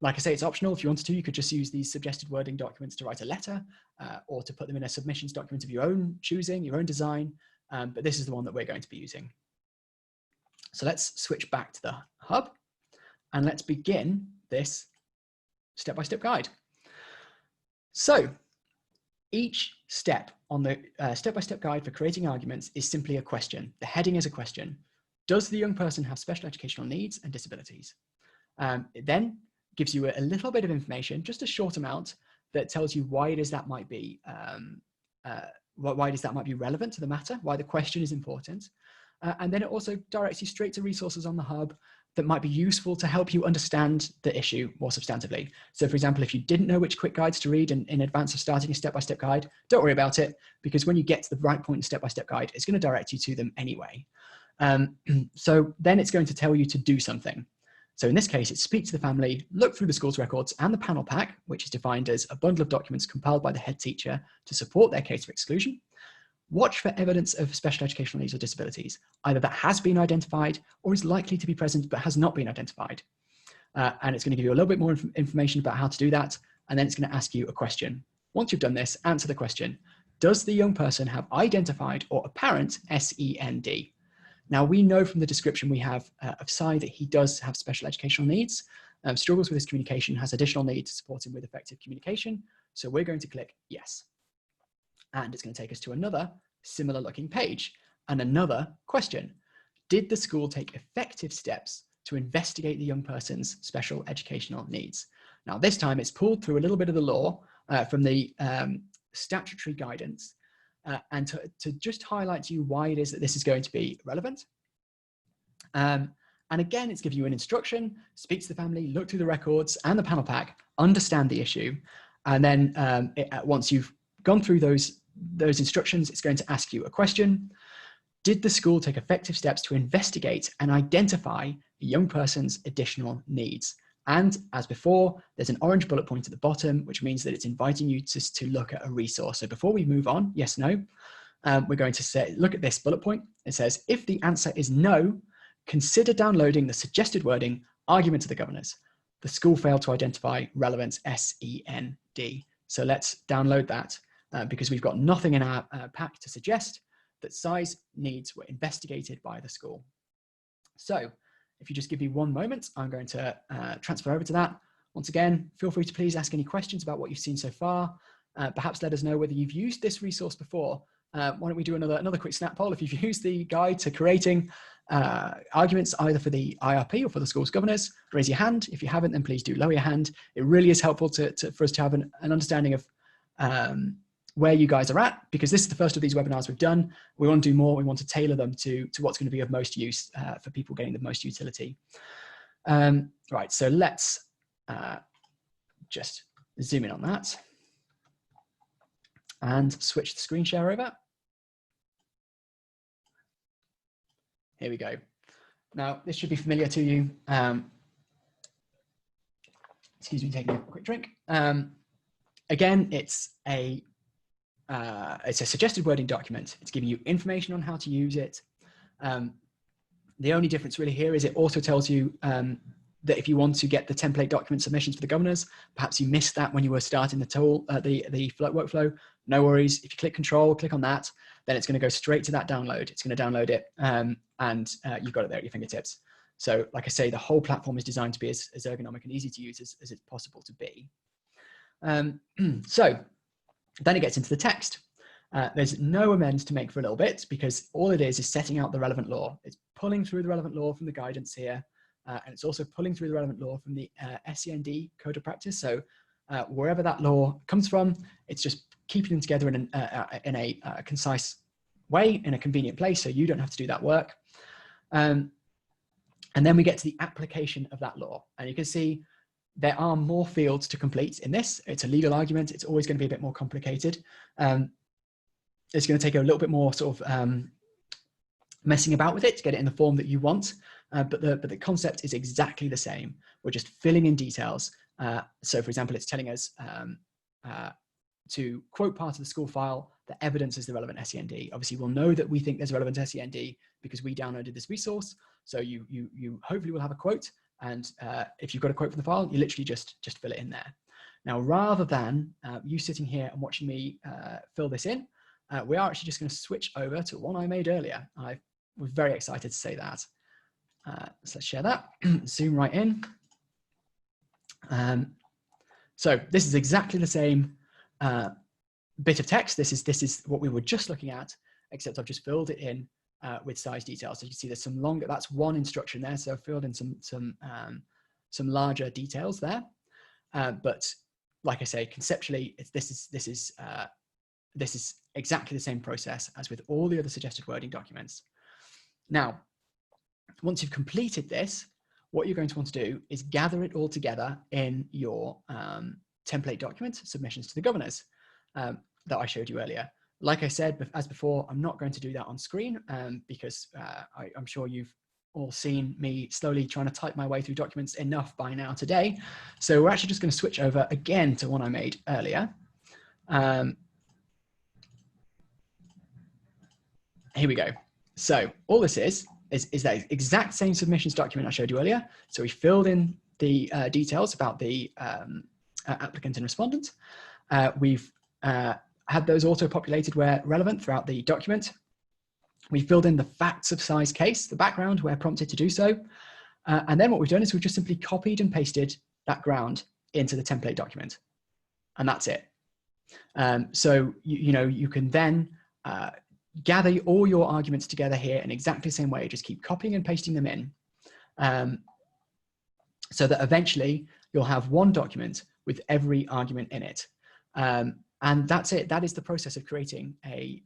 A: Like I say, it's optional. If you wanted to, you could just use these suggested wording documents to write a letter, or to put them in a submissions document of your own choosing, your own design. But this is the one that we're going to be using. So let's switch back to the hub and let's begin this step-by-step guide. So each step on the step-by-step guide for creating arguments is simply a question. The heading is a question. Does the young person have special educational needs and disabilities? It then gives you a little bit of information, just a short amount, that tells you why it is that might be why it is that might be relevant to the matter, why the question is important. And then it also directs you straight to resources on the hub that might be useful to help you understand the issue more substantively. So for example, if you didn't know which quick guides to read in advance of starting a step-by-step guide, don't worry about it, because when you get to the right point in step-by-step guide, it's going to direct you to them anyway. So then it's going to tell you to do something. So in this case, it's speak to the family, look through the school's records and the panel pack, which is defined as a bundle of documents compiled by the head teacher to support their case for exclusion. Watch for evidence of special educational needs or disabilities, either that has been identified or is likely to be present but has not been identified. And it's going to give you a little bit more information about how to do that. And then it's going to ask you a question. Once you've done this, answer the question. Does the young person have identified or apparent SEND? Now, we know from the description we have of Cy that he does have special educational needs, struggles with his communication, has additional need to support him with effective communication. So we're going to click yes. And it's going to take us to another similar looking page and another question. Did the school take effective steps to investigate the young person's special educational needs? Now, this time it's pulled through a little bit of the law from the statutory guidance and to just highlight to you why it is that this is going to be relevant. And again, it's giving you an instruction, speak to the family, look through the records and the panel pack, understand the issue. And then once you've gone through those instructions, it's going to ask you a question. Did the school take effective steps to investigate and identify the young person's additional needs? And as before, there's an orange bullet point at the bottom, which means that it's inviting you to look at a resource. So before we move on, yes, no, we're going to say, look at this bullet point. It says, if the answer is no, consider downloading the suggested wording, argument to the governors. The school failed to identify relevant SEND. So let's download that. Because we've got nothing in our pack to suggest that Cy's needs were investigated by the school. So if you just give me one moment, I'm going to transfer over to that. Once again, feel free to please ask any questions about what you've seen so far. Perhaps let us know whether you've used this resource before. Why don't we do another quick snap poll? If you've used the guide to creating arguments either for the IRP or for the school's governors, raise your hand. If you haven't, then please do lower your hand. It really is helpful for us to have an understanding of where you guys are at, because this is the first of these webinars we've done. We want to do more. We want to tailor them to what's going to be of most use for people getting the most utility. Right, so let's just zoom in on that and switch the screen share over. Here we go. Now, this should be familiar to you. Excuse me, taking a quick drink. Again, it's a suggested wording document. It's giving you information on how to use it. The only difference really here is it also tells you that if you want to get the template document submissions for the governors, perhaps you missed that when you were starting the tool, the workflow, no worries. If you click control, click on that, then it's going to go straight to that download. It's going to download it and you've got it there at your fingertips. So like I say, the whole platform is designed to be as ergonomic and easy to use as it's possible to be. So then it gets into the text. There's no amends to make for a little bit because all it is setting out the relevant law. It's pulling through the relevant law from the guidance here. And it's also pulling through the relevant law from the SEND Code of Practice. So wherever that law comes from, it's just keeping them together in a concise way, in a convenient place, so you don't have to do that work. And then we get to the application of that law. And you can see there are more fields to complete in this. It's a legal argument. It's always going to be a bit more complicated. it's going to take a little bit more sort of messing about with it to get it in the form that you want. But the concept is exactly the same. We're just filling in details. So for example, it's telling us to quote part of the school file that evidences the relevant SEND. Obviously, we'll know that we think there's relevant SEND because we downloaded this resource. So you hopefully will have a quote. And if you've got a quote from the file, you literally just fill it in there. Now, rather than you sitting here and watching me fill this in, we are actually just going to switch over to one I made earlier. I was very excited to say that. So let's share that, zoom right in. So this is exactly the same bit of text. This is what we were just looking at, except I've just filled it in with size details. So you can see there's some longer, that's one instruction there. So I've filled in some larger details there. But like I say, conceptually, this is exactly the same process as with all the other suggested wording documents. Now, once you've completed this, what you're going to want to do is gather it all together in your template document, submissions to the governors, that I showed you earlier. Like I said, as before, I'm not going to do that on screen because I'm sure you've all seen me slowly trying to type my way through documents enough by now today. So we're actually just going to switch over again to one I made earlier. Here we go. So all this is that exact same submissions document I showed you earlier. So we filled in the details about the applicant and respondent. We've had those auto-populated where relevant throughout the document. We filled in the facts of size case, the background where prompted to do so. And then what we've done is we've just simply copied and pasted that ground into the template document. And that's it. So, you can then gather all your arguments together here in exactly the same way, just keep copying and pasting them in. So that eventually you'll have one document with every argument in it. And that's it. That is the process of creating a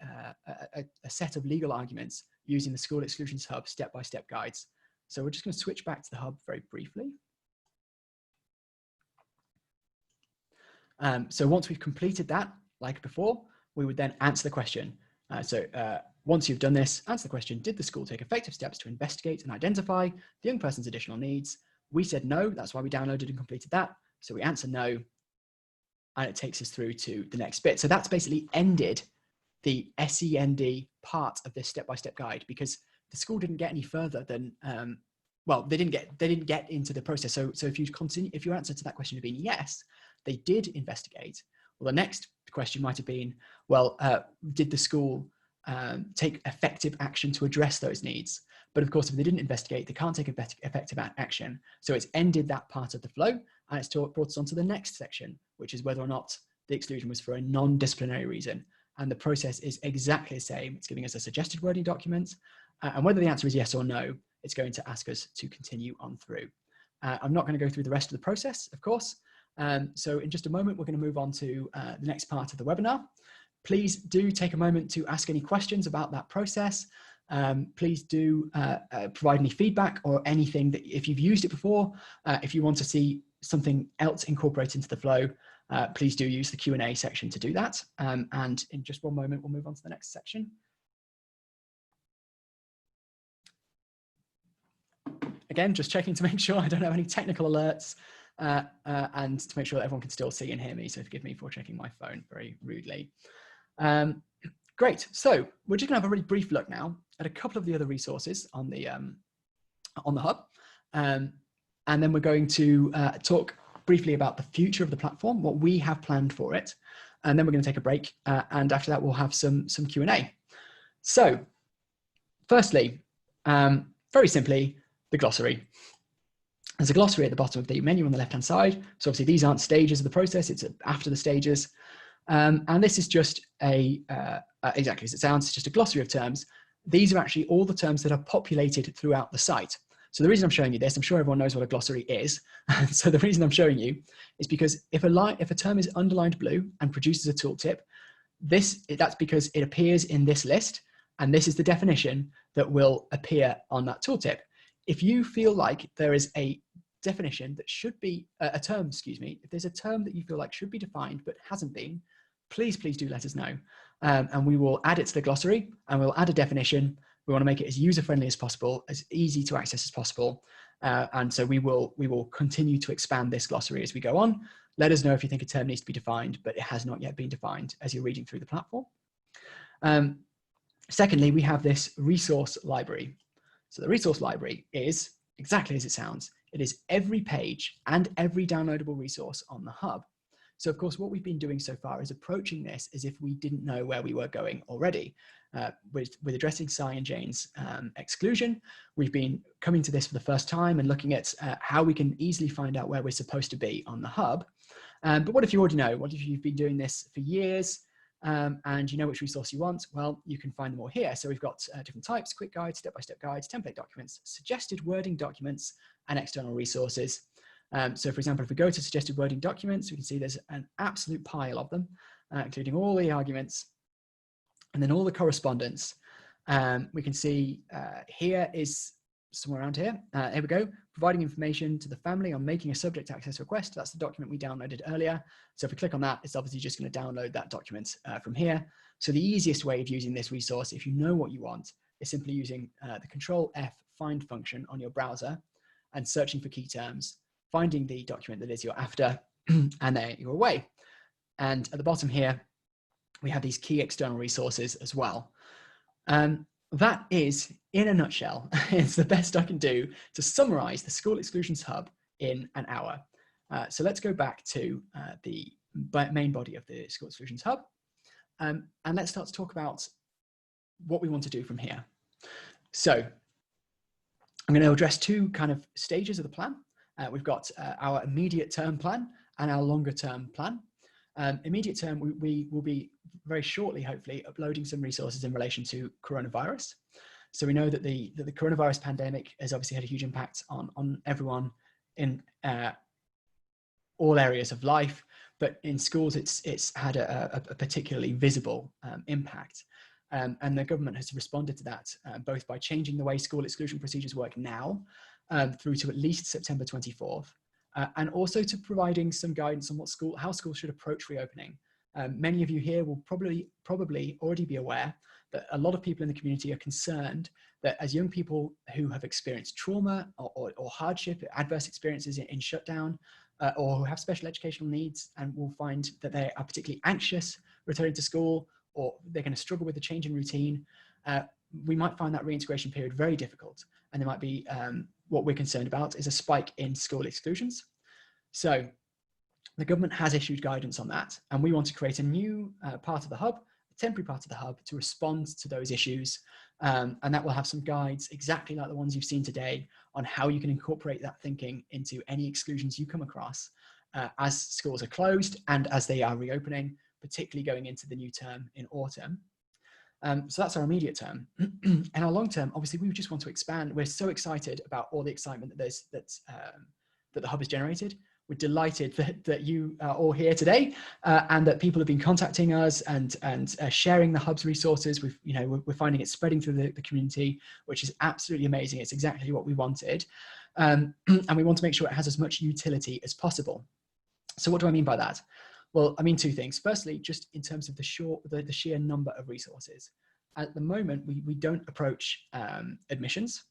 A: set of legal arguments using the School Exclusions Hub step-by-step guides. So we're just going to switch back to the Hub very briefly. So once we've completed that, like before, we would then answer the question. Once you've done this, answer the question, did the school take effective steps to investigate and identify the young person's additional needs? We said no, that's why we downloaded and completed that. So we answer no, and it takes us through to the next bit. So that's basically ended the SEND part of this step-by-step guide, because the school didn't get any further than, well, they didn't get into the process. So if your answer to that question had been yes, they did investigate. Well, the next question might have been, well, did the school take effective action to address those needs? But of course, if they didn't investigate, they can't take effective action. So it's ended that part of the flow, and it's brought us on to the next section, which is whether or not the exclusion was for a non-disciplinary reason. And the process is exactly the same. It's giving us a suggested wording document. And whether the answer is yes or no, it's going to ask us to continue on through. I'm not going to go through the rest of the process, of course. So in just a moment, we're going to move on to the next part of the webinar. Please do take a moment to ask any questions about that process. Please do provide any feedback or anything that, if you've used it before, if you want to see something else incorporated into the flow, please do use the Q&A section to do that. And in just one moment, we'll move on to the next section. Again, just checking to make sure I don't have any technical alerts and to make sure that everyone can still see and hear me. So forgive me for checking my phone very rudely. Great. So we're just going to have a really brief look now at a couple of the other resources on the Hub. And then we're going to talk briefly about the future of the platform, what we have planned for it. And then we're going to take a break. And after that, we'll have some Q&A. So firstly, very simply, the glossary. There's a glossary at the bottom of the menu on the left-hand side. So obviously these aren't stages of the process, it's after the stages. And this is just exactly as it sounds, it's just a glossary of terms. These are actually all the terms that are populated throughout the site. So the reason I'm showing you this, I'm sure everyone knows what a glossary is. So the reason I'm showing you is because if a term is underlined blue and produces a tooltip, that's because it appears in this list, and this is the definition that will appear on that tooltip. If you feel like there is a definition that should be, a term, excuse me, if there's a term that you feel like should be defined but hasn't been, please do let us know. and we will add it to the glossary, and we'll add a definition. We want to make it as user-friendly as possible, as easy to access as possible. And so we will continue to expand this glossary as we go on. Let us know if you think a term needs to be defined, but it has not yet been defined as you're reading through the platform. Secondly, we have this resource library. So the resource library is exactly as it sounds. It is every page and every downloadable resource on the hub. So of course, what we've been doing so far is approaching this as if we didn't know where we were going already. With addressing Cy and Jane's exclusion, we've been coming to this for the first time and looking at how we can easily find out where we're supposed to be on the hub. But what if you already know? What if you've been doing this for years and you know which resource you want? Well, you can find them all here. So we've got different types: quick guides, step-by-step guides, template documents, suggested wording documents, and external resources. So for example, if we go to suggested wording documents, we can see there's an absolute pile of them, including all the arguments and then all the correspondence. We can see here is somewhere around here. Here we go. Providing information to the family on making a subject access request. That's the document we downloaded earlier. So if we click on that, it's obviously just going to download that document from here. So the easiest way of using this resource, if you know what you want, is simply using the Control F find function on your browser and searching for key terms, finding the document that is you're after, and there you're away. And at the bottom here, we have these key external resources as well. That is, in a nutshell, it's the best I can do to summarize the School Exclusions Hub in an hour. So let's go back to the main body of the School Exclusions Hub. And let's start to talk about what we want to do from here. So I'm going to address two kind of stages of the plan. We've got our immediate term plan and our longer term plan. Immediate term, we will be very shortly, hopefully, uploading some resources in relation to coronavirus. So we know that the coronavirus pandemic has obviously had a huge impact on everyone in all areas of life, but in schools it's had a particularly visible impact. And the government has responded to that both by changing the way school exclusion procedures work now through to at least September 24th, and also to providing some guidance on how schools should approach reopening. Many of you here will probably already be aware that a lot of people in the community are concerned that as young people who have experienced trauma or hardship, adverse experiences in shutdown, or who have special educational needs and will find that they are particularly anxious returning to school, or they're going to struggle with the change in routine, we might find that reintegration period very difficult. And there might be, what we're concerned about is a spike in school exclusions. So the government has issued guidance on that, and we want to create a new part of the hub, a temporary part of the hub, to respond to those issues. And that will have some guides exactly like the ones you've seen today on how you can incorporate that thinking into any exclusions you come across as schools are closed and as they are reopening, particularly going into the new term in autumn. So that's our immediate term. And our long term, obviously, we just want to expand. We're so excited about all the excitement that the hub has generated. We're delighted that you are all here today, and that people have been contacting us and sharing the hub's resources. We're finding it spreading through the community, which is absolutely amazing. It's exactly what we wanted, and we want to make sure it has as much utility as possible. So what do I mean by that? Well, I mean two things. Firstly, just in terms of the sheer number of resources. At the moment, we don't approach admissions.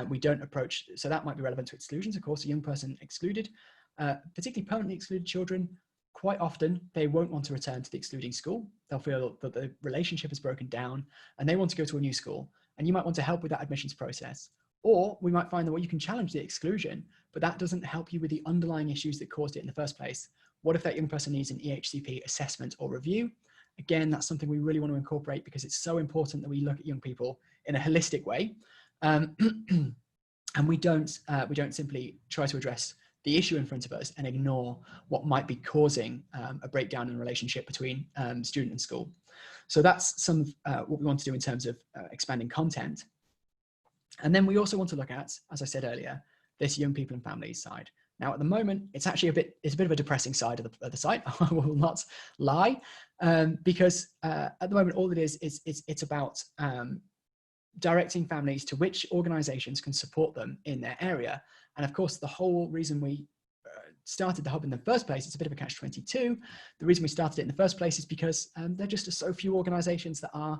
A: We don't approach, so that might be relevant to exclusions. Of course, a young person excluded, particularly permanently excluded children, quite often they won't want to return to the excluding school. They'll feel that the relationship is broken down and they want to go to a new school. And you might want to help with that admissions process. Or we might find that you can challenge the exclusion, but that doesn't help you with the underlying issues that caused it in the first place. What if that young person needs an EHCP assessment or review? Again, that's something we really want to incorporate because it's so important that we look at young people in a holistic way. And we don't simply try to address the issue in front of us and ignore what might be causing a breakdown in the relationship between student and school. So that's some of what we want to do in terms of expanding content. And then we also want to look at, as I said earlier, this young people and families side. Now, at the moment, it's actually a bit of a depressing side of the site. I will not lie, because at the moment, all it is it's about directing families to which organisations can support them in their area. And of course, the whole reason we started the hub in the first place, it's a bit of a catch-22. The reason we started it in the first place is because there just are so few organizations that are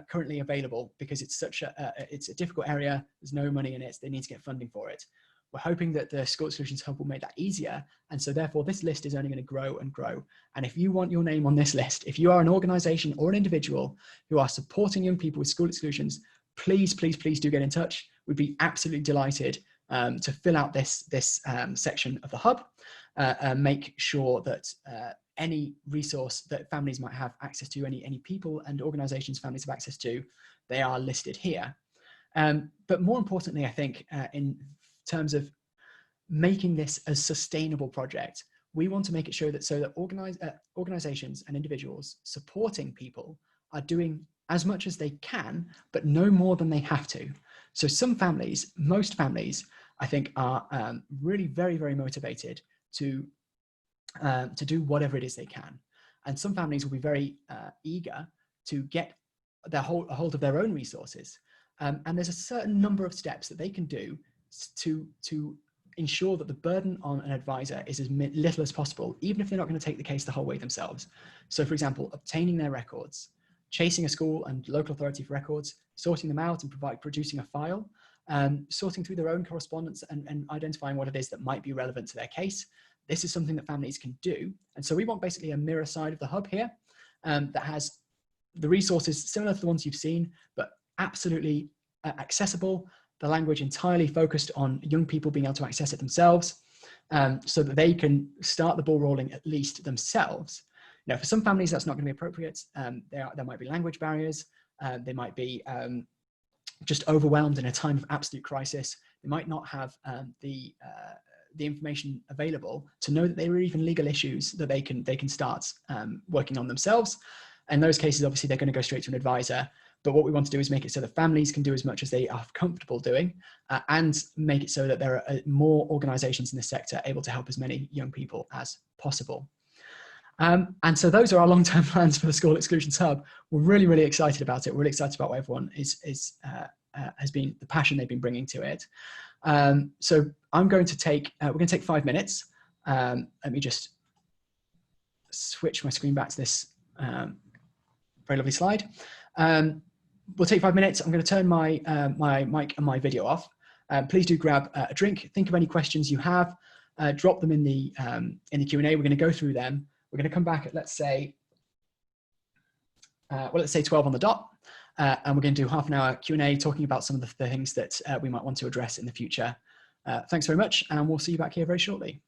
A: currently available, because it's such it's a difficult area. There's no money in it. They need to get funding for it. We're hoping that the School Exclusions Hub will make that easier. And so therefore this list is only going to grow and grow. And if you want your name on this list, if you are an organization or an individual who are supporting young people with school exclusions, please, please, please do get in touch. We'd be absolutely delighted to fill out this section of the hub, make sure that any resource that families might have access to, any people and organizations families have access to, they are listed here. But more importantly, I think in terms of making this a sustainable project, we want to make it sure that organizations and individuals supporting people are doing as much as they can, but no more than they have to. So some families, most families, I think are really very, very motivated to do whatever it is they can. And some families will be very eager to get a hold of their own resources. And there's a certain number of steps that they can do to ensure that the burden on an advisor is as little as possible, even if they're not going to take the case the whole way themselves. So for example, obtaining their records, chasing a school and local authority for records, sorting them out and producing a file, sorting through their own correspondence and identifying what it is that might be relevant to their case. This is something that families can do. And so we want basically a mirror side of the hub here that has the resources similar to the ones you've seen, but absolutely accessible, the language entirely focused on young people being able to access it themselves, so that they can start the ball rolling at least themselves. Now, for some families, that's not going to be appropriate. There might be language barriers. They might be just overwhelmed in a time of absolute crisis. They might not have the information available to know that there are even legal issues that they can start working on themselves. In those cases, obviously, they're going to go straight to an advisor. But what we want to do is make it so that families can do as much as they are comfortable doing, and make it so that there are more organizations in the sector able to help as many young people as possible. And so those are our long-term plans for the School Exclusions Hub. We're really, really excited about it. We're really excited about what everyone has been, the passion they've been bringing to it. So I'm going to take, we're going to take 5 minutes. Let me just switch my screen back to this very lovely slide. We'll take 5 minutes. I'm going to turn my my mic and my video off. Please do grab a drink. Think of any questions you have. Drop them in the Q&A. We're going to go through them. We're going to come back at, let's say 12 on the dot, and we're going to do half an hour Q&A talking about some of the things that we might want to address in the future. Thanks very much, and we'll see you back here very shortly.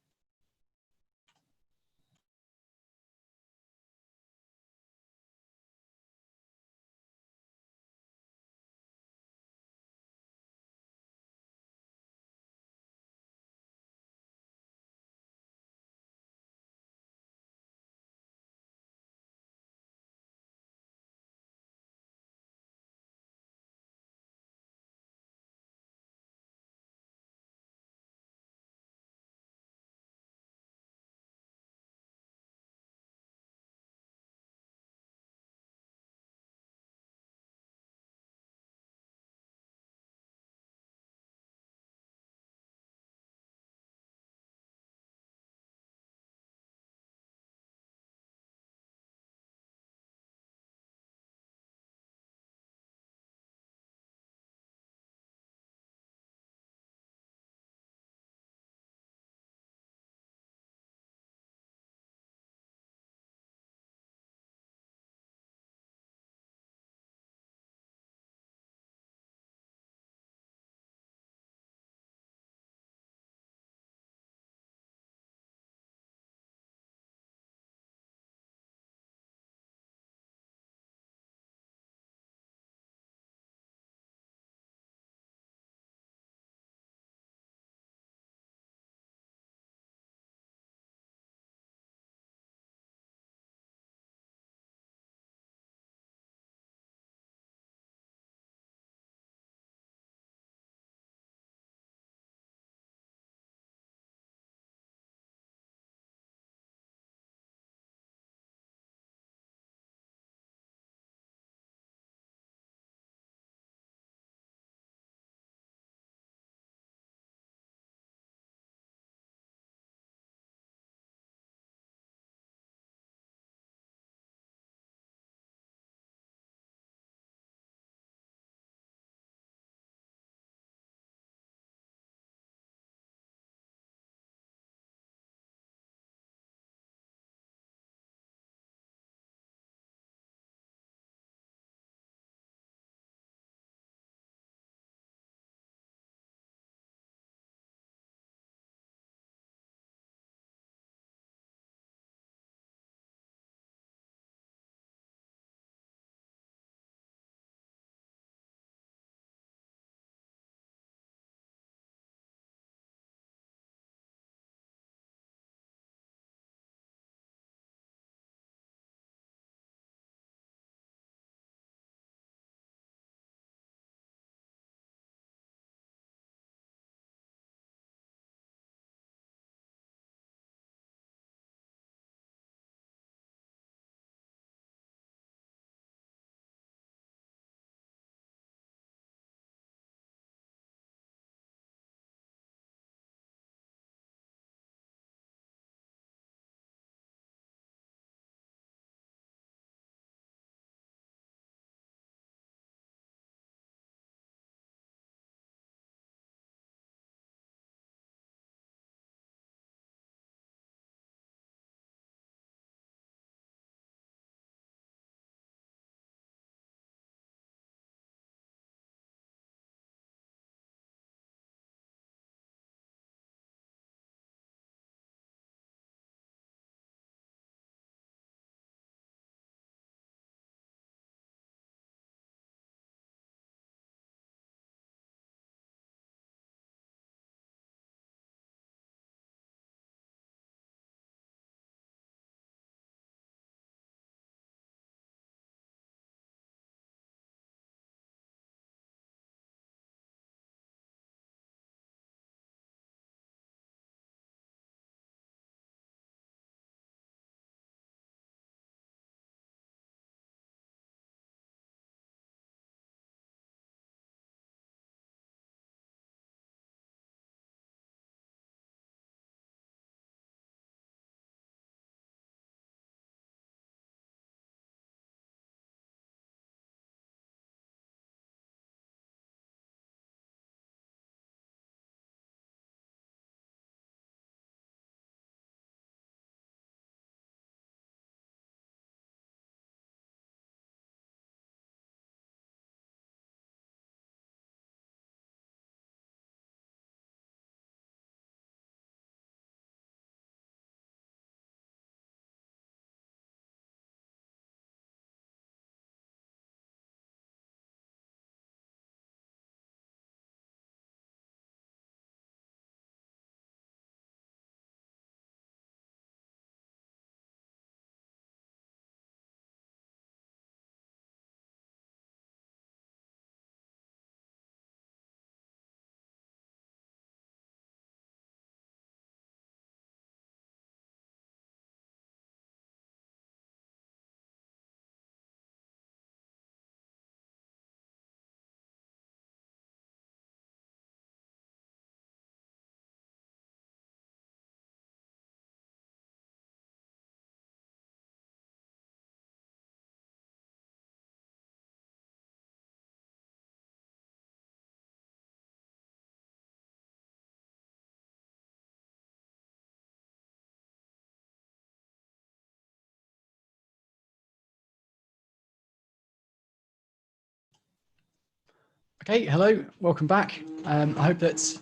A: Okay, hello, welcome back. I hope that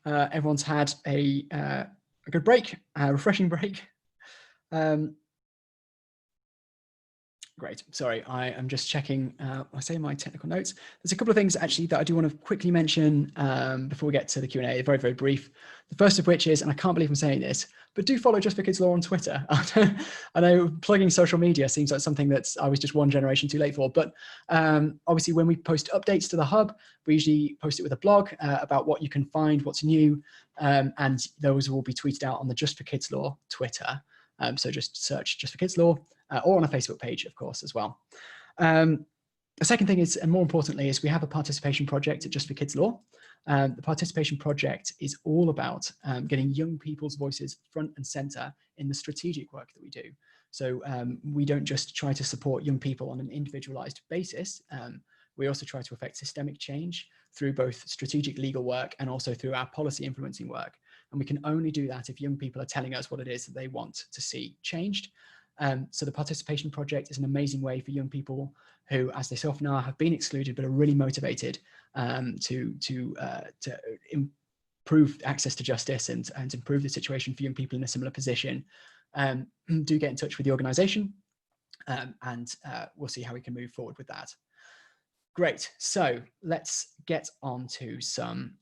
A: everyone's had a good break, a refreshing break. Great. Sorry, I am just checking, I say my technical notes. There's a couple of things actually that I do want to quickly mention before we get to the Q&A, very, very brief. The first of which is, and I can't believe I'm saying this, but do follow Just for Kids Law on Twitter. I know plugging social media seems like something that I was just one generation too late for, but obviously when we post updates to the hub, we usually post it with a blog about what you can find, what's new, and those will be tweeted out on the Just for Kids Law Twitter. So just search Just for Kids Law or on a Facebook page, of course, as well. The second thing is, and more importantly, is we have a participation project at Just for Kids Law. The participation project is all about getting young people's voices front and center in the strategic work that we do. So we don't just try to support young people on an individualized basis. We also try to affect systemic change through both strategic legal work and also through our policy influencing work. And we can only do that if young people are telling us what it is that they want to see changed. So the participation project is an amazing way for young people who, as they so often are, have been excluded, but are really motivated to improve access to justice and improve the situation for young people in a similar position. Do get in touch with the organisation and we'll see how we can move forward with that. Great, so let's get on to some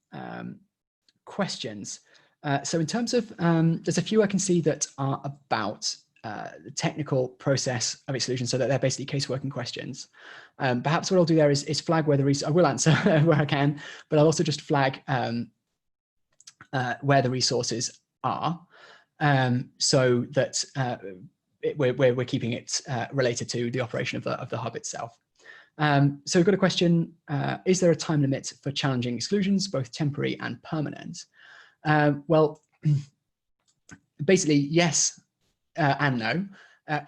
A: questions. So in terms of, there's a few I can see that are about the technical process of exclusion, so that they're basically caseworking questions. Perhaps what I'll do there is flag where the I will answer where I can, but I'll also just flag where the resources are, so that we're keeping it related to the operation of the hub itself. So we've got a question, is there a time limit for challenging exclusions, both temporary and permanent? Well, basically, yes and no.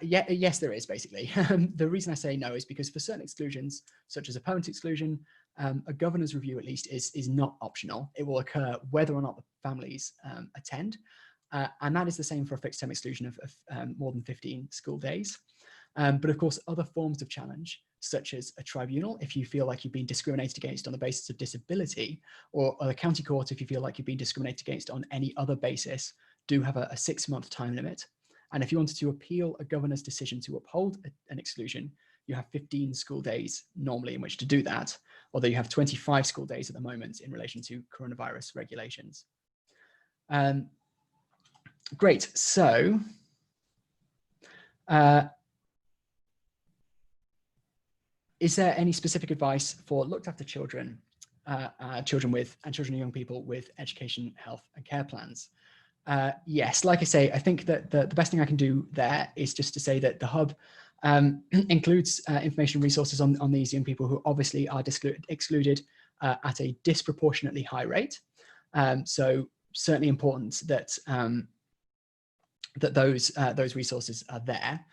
A: Yes, there is, basically. The reason I say no is because for certain exclusions, such as a permanent exclusion, a governor's review at least is not optional. It will occur whether or not the families attend. And that is the same for a fixed term exclusion of more than 15 school days. But of course, other forms of challenge, such as a tribunal, if you feel like you've been discriminated against on the basis of disability, or a county court, if you feel like you've been discriminated against on any other basis, do have a 6-month time limit. And if you wanted to appeal a governor's decision to uphold an exclusion, you have 15 school days normally in which to do that, although you have 25 school days at the moment in relation to coronavirus regulations. Great, so is there any specific advice for looked after children, children and young people with education, health and care plans? Yes, like I say, I think that the best thing I can do there is just to say that the hub includes information resources on these young people who obviously are excluded at a disproportionately high rate. So certainly important that that those resources are there.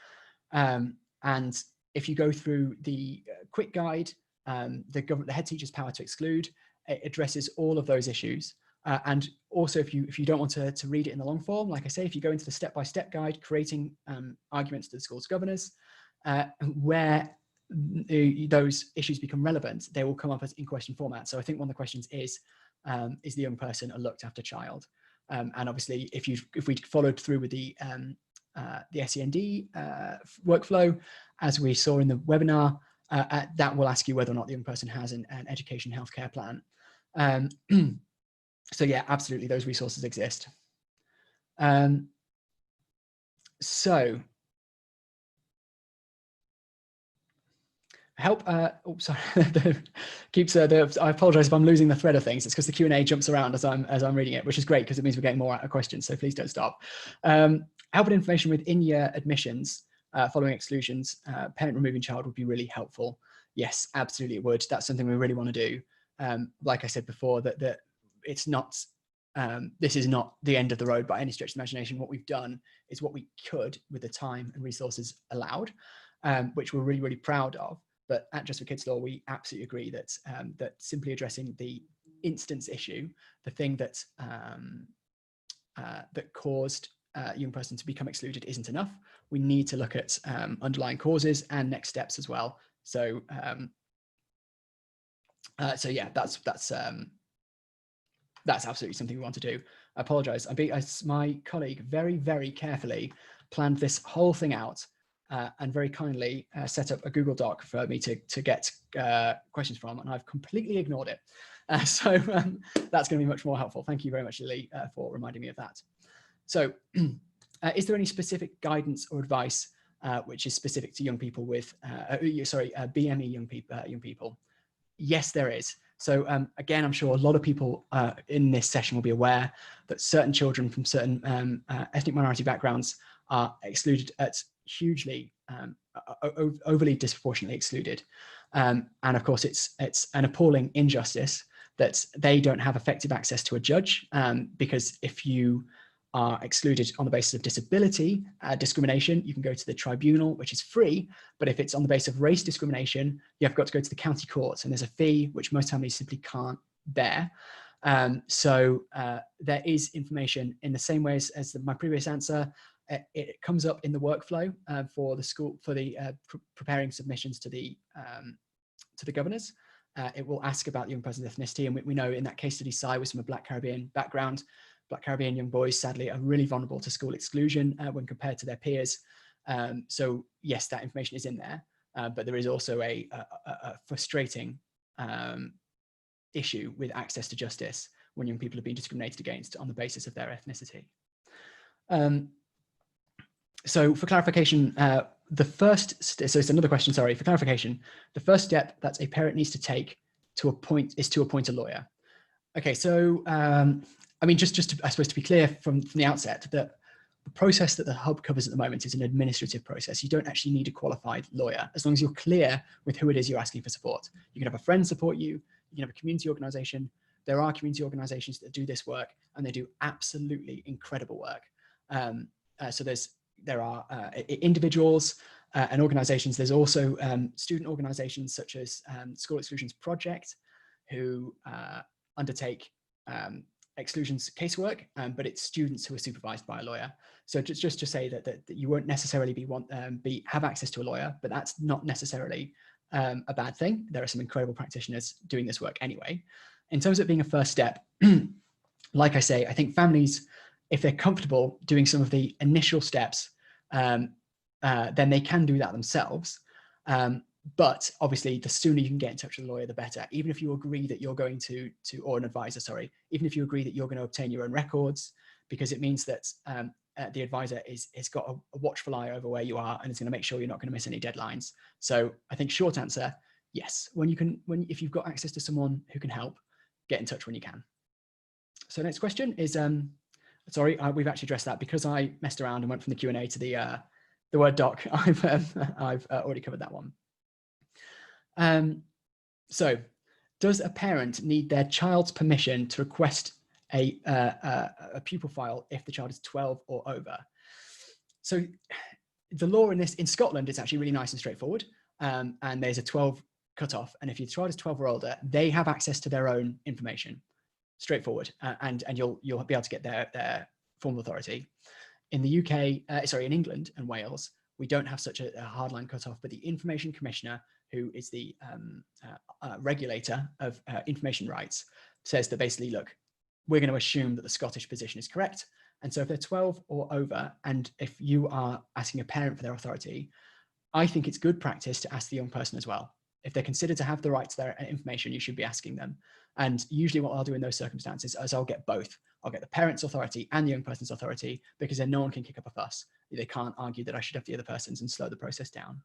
A: And if you go through the quick guide, the head teacher's power to exclude, it addresses all of those issues. And also, if you don't want to read it in the long form, like I say, if you go into the step-by-step guide, creating arguments to the school's governors, where those issues become relevant, they will come up as in question format. So I think one of the questions is the young person a looked after child? And obviously, if we followed through with the SEND workflow, as we saw in the webinar, that will ask you whether or not the young person has an education healthcare plan. So yeah, absolutely, those resources exist. So help, oh, sorry, I apologize if I'm losing the thread of things. It's because the Q&A jumps around as I'm reading it, which is great because it means we're getting more out of questions, so please don't stop. Help and information with in-year admissions following exclusions, parent removing child would be really helpful. Yes, absolutely it would. That's something we really want to do. Like I said before, that it's not, this is not the end of the road by any stretch of the imagination. What we've done is what we could with the time and resources allowed, which we're really, really proud of. But at Just for Kids Law, we absolutely agree that that simply addressing the instance issue, the thing that that caused a young person to become excluded, isn't enough. We need to look at underlying causes and next steps as well. So So yeah, that's absolutely something we want to do. I apologize. My colleague very, very carefully planned this whole thing out and very kindly set up a Google Doc for me to get questions from, and I've completely ignored it. So that's going to be much more helpful. Thank you very much, Lily, for reminding me of that. So is there any specific guidance or advice which is specific to young people with, BME young people? Yes, there is. So again, I'm sure a lot of people in this session will be aware that certain children from certain ethnic minority backgrounds are excluded at hugely, overly disproportionately excluded. And of course, it's an appalling injustice that they don't have effective access to a judge, because if you are excluded on the basis of disability discrimination, you can go to the Tribunal, which is free. But if it's on the basis of race discrimination, you have got to go to the county courts, and there's a fee which most families simply can't bear. So there is information in the same way as my previous answer. It comes up in the workflow for the school, for the preparing submissions to the governors. It will ask about the young person's ethnicity, and we know in that case study, Sai was from a Black Caribbean background. Black Caribbean young boys, sadly, are really vulnerable to school exclusion when compared to their peers. So yes, that information is in there, but there is also a frustrating issue with access to justice when young people have been discriminated against on the basis of their ethnicity. So for clarification, so it's another question, sorry, for clarification, the first step that a parent needs to take to appoint a lawyer. Okay, so I mean, just to, I suppose, to be clear from the outset, that the process that the hub covers at the moment is an administrative process. You don't actually need a qualified lawyer, as long as you're clear with who it is you're asking for support. You can have a friend support you, you can have a community organization. There are community organizations that do this work, and they do absolutely incredible work. So there are individuals and organizations. There's also student organizations such as School Exclusions Project, who undertake exclusions casework, but it's students who are supervised by a lawyer. So just to say that you won't necessarily have access to a lawyer, but that's not necessarily a bad thing. There are some incredible practitioners doing this work anyway. In terms of being a first step, like I say, I think families, if they're comfortable doing some of the initial steps, then they can do that themselves. But obviously, the sooner you can get in touch with a lawyer, the better. Even if you agree that you're going or an advisor, sorry, even if you agree that you're going to obtain your own records, because it means that the advisor has got a watchful eye over where you are and is going to make sure you're not going to miss any deadlines. So I think short answer, yes. If you've got access to someone who can help, get in touch when you can. So next question is, sorry, we've actually addressed that because I messed around and went from the Q&A to the Word doc. I've already covered that one. So does a parent need their child's permission to request a pupil file if the child is 12 or over? So the law in Scotland is actually really nice and straightforward. And there's a 12 cutoff. And if your child is 12 or older, they have access to their own information. Straightforward. And you'll be able to get their formal authority. In the UK, in England and Wales, we don't have such a hardline cutoff, but the Information Commissioner, who is the regulator of information rights, says that basically, look, we're going to assume that the Scottish position is correct. And so if they're 12 or over, and if you are asking a parent for their authority, I think it's good practice to ask the young person as well. If they're considered to have the right to their information, you should be asking them. And usually what I'll do in those circumstances is I'll get both. I'll get the parent's authority and the young person's authority, because then no one can kick up a fuss. They can't argue that I should have the other person's and slow the process down.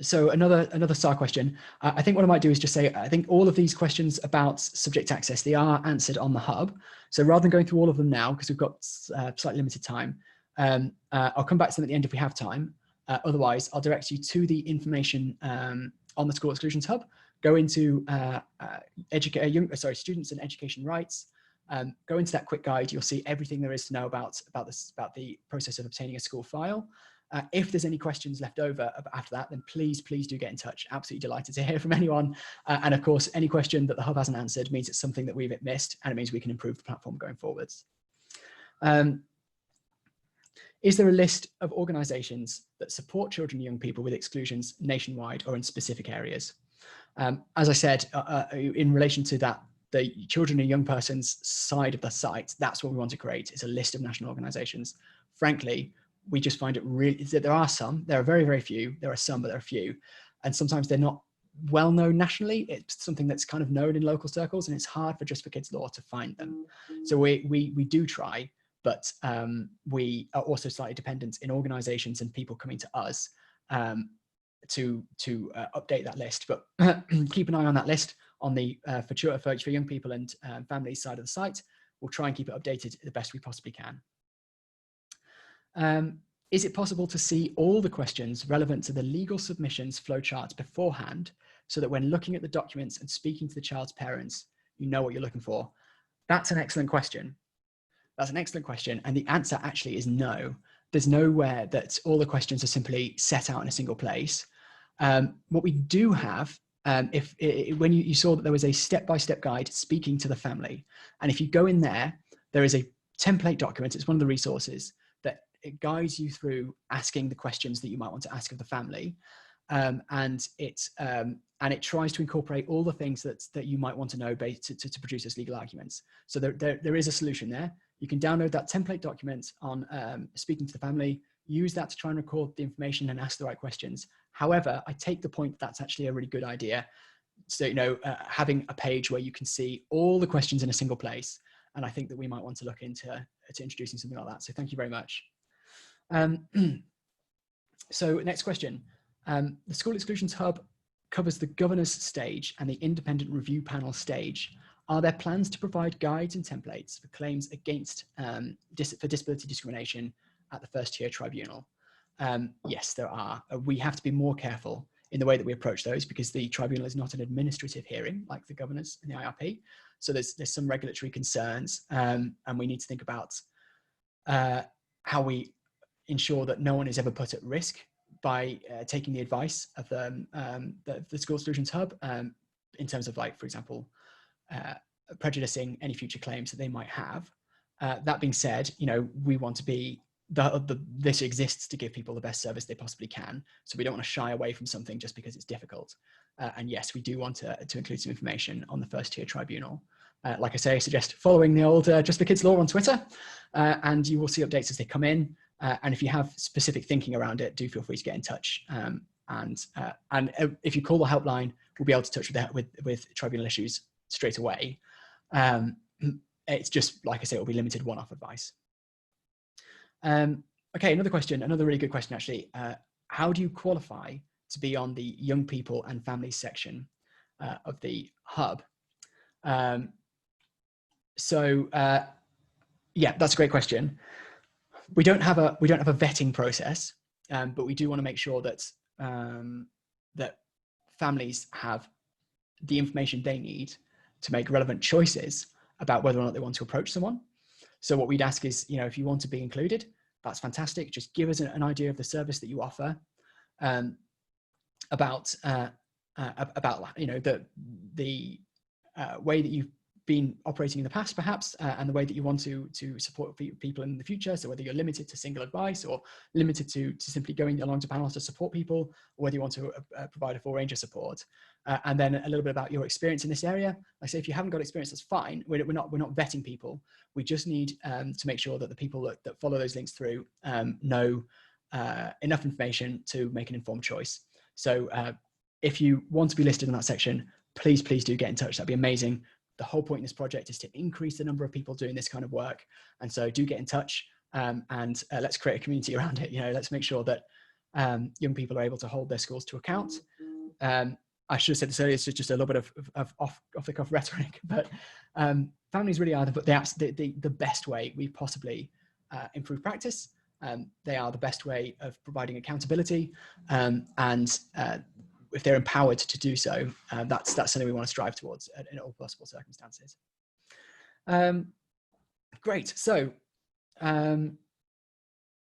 A: So another SAR question. I think what I might do is just say, I think all of these questions about subject access, they are answered on the hub. So rather than going through all of them now, because we've got slightly limited time, I'll come back to them at the end if we have time. Otherwise, I'll direct you to the information on the School Exclusions Hub. Go into students and education rights. Go into that quick guide. You'll see everything there is to know about the process of obtaining a school file. If there's any questions left over after that, then please do get in touch. Absolutely delighted to hear from anyone. And of course, any question that the hub hasn't answered means it's something that we've missed, and it means we can improve the platform going forwards. Is there a list of organizations that support children and young people with exclusions nationwide or in specific areas? As I said, in relation to that, the children and young persons side of the site, that's what we want to create, is a list of national organizations. Frankly, we just find it really, there are very, very few, there are some, but there are few. And sometimes they're not well known nationally. It's something that's kind of known in local circles, and it's hard for Just for Kids Law to find them. So we do try, but we are also slightly dependent in organizations and people coming to us to update that list. But keep an eye on that list on the for young people and families side of the site. We'll try and keep it updated the best we possibly can. Is it possible to see all the questions relevant to the legal submissions flowcharts beforehand, so that when looking at the documents and speaking to the child's parents, you know what you're looking for? That's an excellent question. That's an excellent question. And the answer actually is no. There's nowhere that all the questions are simply set out in a single place. What we do have, when you saw that there was a step-by-step guide speaking to the family, and if you go in there, there is a template document. It's one of the resources that it guides you through asking the questions that you might want to ask of the family, and it tries to incorporate all the things that you might want to know to produce as legal arguments. So there is a solution there. You can download that template document on speaking to the family, use that to try and record the information and ask the right questions. However, I take the point that's actually a really good idea. So, having a page where you can see all the questions in a single place. And I think that we might want to look into introducing something like that. So thank you very much. So next question. The School Exclusions Hub covers the governors stage and the independent review panel stage. Are there plans to provide guides and templates for claims against for disability discrimination at the first tier tribunal? Yes, there are. We have to be more careful in the way that we approach those, because the tribunal is not an administrative hearing like the governors in the IRP. So there's some regulatory concerns, and we need to think about how we ensure that no one is ever put at risk by taking the advice of the School Exclusions Hub in terms of, like, for example, prejudicing any future claims that they might have. That being said, we want to be, this exists to give people the best service they possibly can. So we don't want to shy away from something just because it's difficult. And yes, we do want to include some information on the first tier tribunal. Like I say, I suggest following the old Just for Kids Law on Twitter, and you will see updates as they come in. And if you have specific thinking around it, do feel free to get in touch. And if you call the helpline, we'll be able to touch with tribunal issues straight away. It's just, like I say, it will be limited one-off advice. Okay, another question, another really good question actually. How do you qualify to be on the young people and families section of the hub? Yeah, that's a great question. We don't have a vetting process, but we do want to make sure that that families have the information they need to make relevant choices about whether or not they want to approach someone. So what we'd ask is, if you want to be included, that's fantastic. Just give us an idea of the service that you offer, about the way that you've been operating in the past, perhaps, and the way that you want to support people in the future. So whether you're limited to single advice or limited to simply going along to panels to support people, or whether you want to provide a full range of support. And then a little bit about your experience in this area. Like I say, if you haven't got experience, that's fine. We're not vetting people. We just need to make sure that the people that follow those links through know enough information to make an informed choice. So if you want to be listed in that section, please do get in touch. That'd be amazing. The whole point in this project is to increase the number of people doing this kind of work. And so do get in touch, and let's create a community around it. Let's make sure that young people are able to hold their schools to account. I should have said this earlier, it's just a little bit of off the cuff rhetoric, but families really are the best way we possibly improve practice. They are the best way of providing accountability, and if they're empowered to do so, that's something we want to strive towards in all possible circumstances. Great. So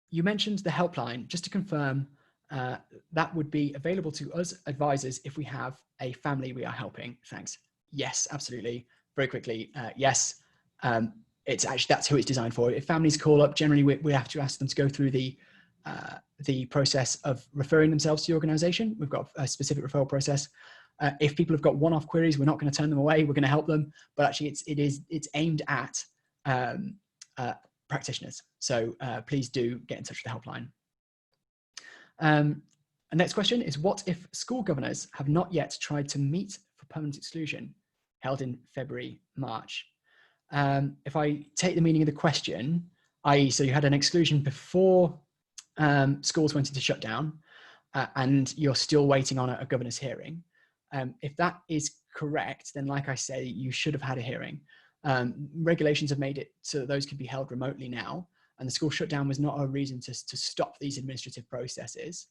A: you mentioned the helpline. Just to confirm, that would be available to us advisors if we have a family we are helping. Thanks. Yes, absolutely. Very quickly. Yes. It's actually, that's who it's designed for. If families call up, generally we have to ask them to go through the process of referring themselves to the organization. We've got a specific referral process. If people have got one-off queries, we're not going to turn them away. We're going to help them, but actually it's aimed at practitioners. So please do get in touch with the helpline. The next question is, what if school governors have not yet tried to meet for permanent exclusion held in February, March? If I take the meaning of the question, i.e. so you had an exclusion before schools went into shutdown and you're still waiting on a governor's hearing. If that is correct, then like I say, you should have had a hearing. Regulations have made it so that those can be held remotely now, and the school shutdown was not a reason to stop these administrative processes.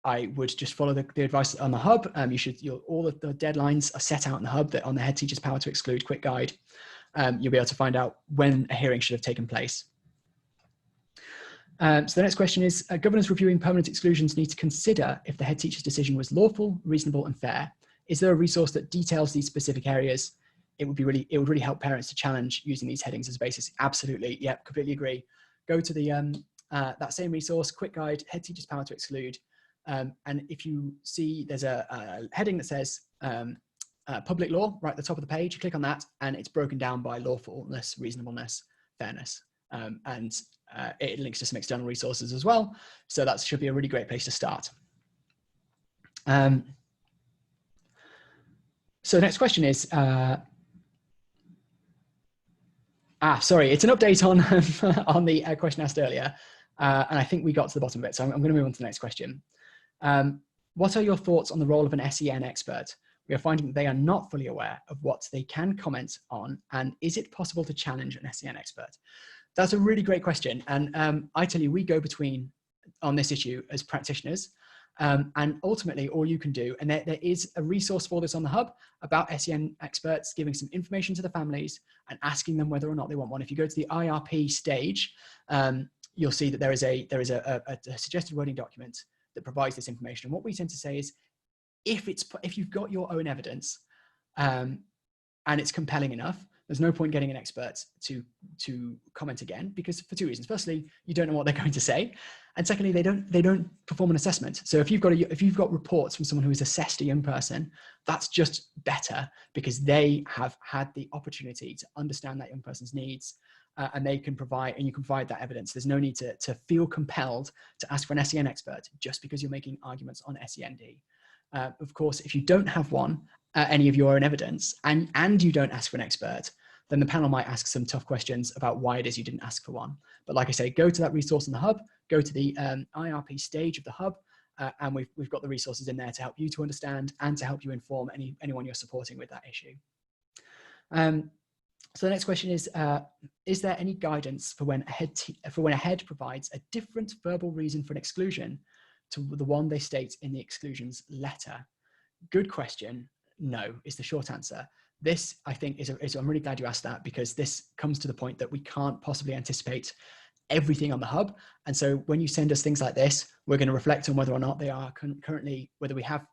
A: I would just follow the advice on the hub. All of the deadlines are set out in the hub, that on the Head Teacher's Power to Exclude quick guide. You'll be able to find out when a hearing should have taken place. So the next question is, governors reviewing permanent exclusions need to consider if the head teacher's decision was lawful, reasonable, and fair. Is there a resource that details these specific areas? It would really help parents to challenge using these headings as a basis. Absolutely, yeah, completely agree. Go to the that same resource, quick guide, Head Teacher's Power to Exclude. And if you see there's a heading that says public law right at the top of the page, you click on that and it's broken down by lawfulness, reasonableness, fairness. It links to some external resources as well. So that should be a really great place to start. So the next question is, sorry, it's an update on the question asked earlier. And I think we got to the bottom of it. So I'm going to move on to the next question. What are your thoughts on the role of an SEN expert? We are finding that they are not fully aware of what they can comment on. And is it possible to challenge an SEN expert? That's a really great question. And I tell you, we go between on this issue as practitioners. And ultimately, all you can do, and there is a resource for this on the hub about SEN experts, giving some information to the families and asking them whether or not they want one. If you go to the IRP stage, you'll see that there is a suggested wording document that provides this information. And what we tend to say is, if you've got your own evidence and it's compelling enough, there's no point getting an expert to comment again, because for two reasons. Firstly, you don't know what they're going to say, and secondly, they don't perform an assessment. So if you've got reports from someone who has assessed a young person, that's just better, because they have had the opportunity to understand that young person's needs, and they can provide, and you can provide that evidence. There's no need to feel compelled to ask for an SEN expert just because you're making arguments on SEND. Of course, if you don't have one, any of your own evidence, and you don't ask for an expert, then the panel might ask some tough questions about why it is you didn't ask for one. But like I say, go to that resource in the hub, go to the IRP stage of the hub, and we've got the resources in there to help you to understand and to help you inform anyone you're supporting with that issue. So the next question is there any guidance for when a head provides a different verbal reason for an exclusion to the one they state in the exclusions letter? Good question. No, is the short answer. This, I think, I'm really glad you asked that, because this comes to the point that we can't possibly anticipate everything on the hub. And so when you send us things like this, we're going to reflect on whether or not they are currently, whether we have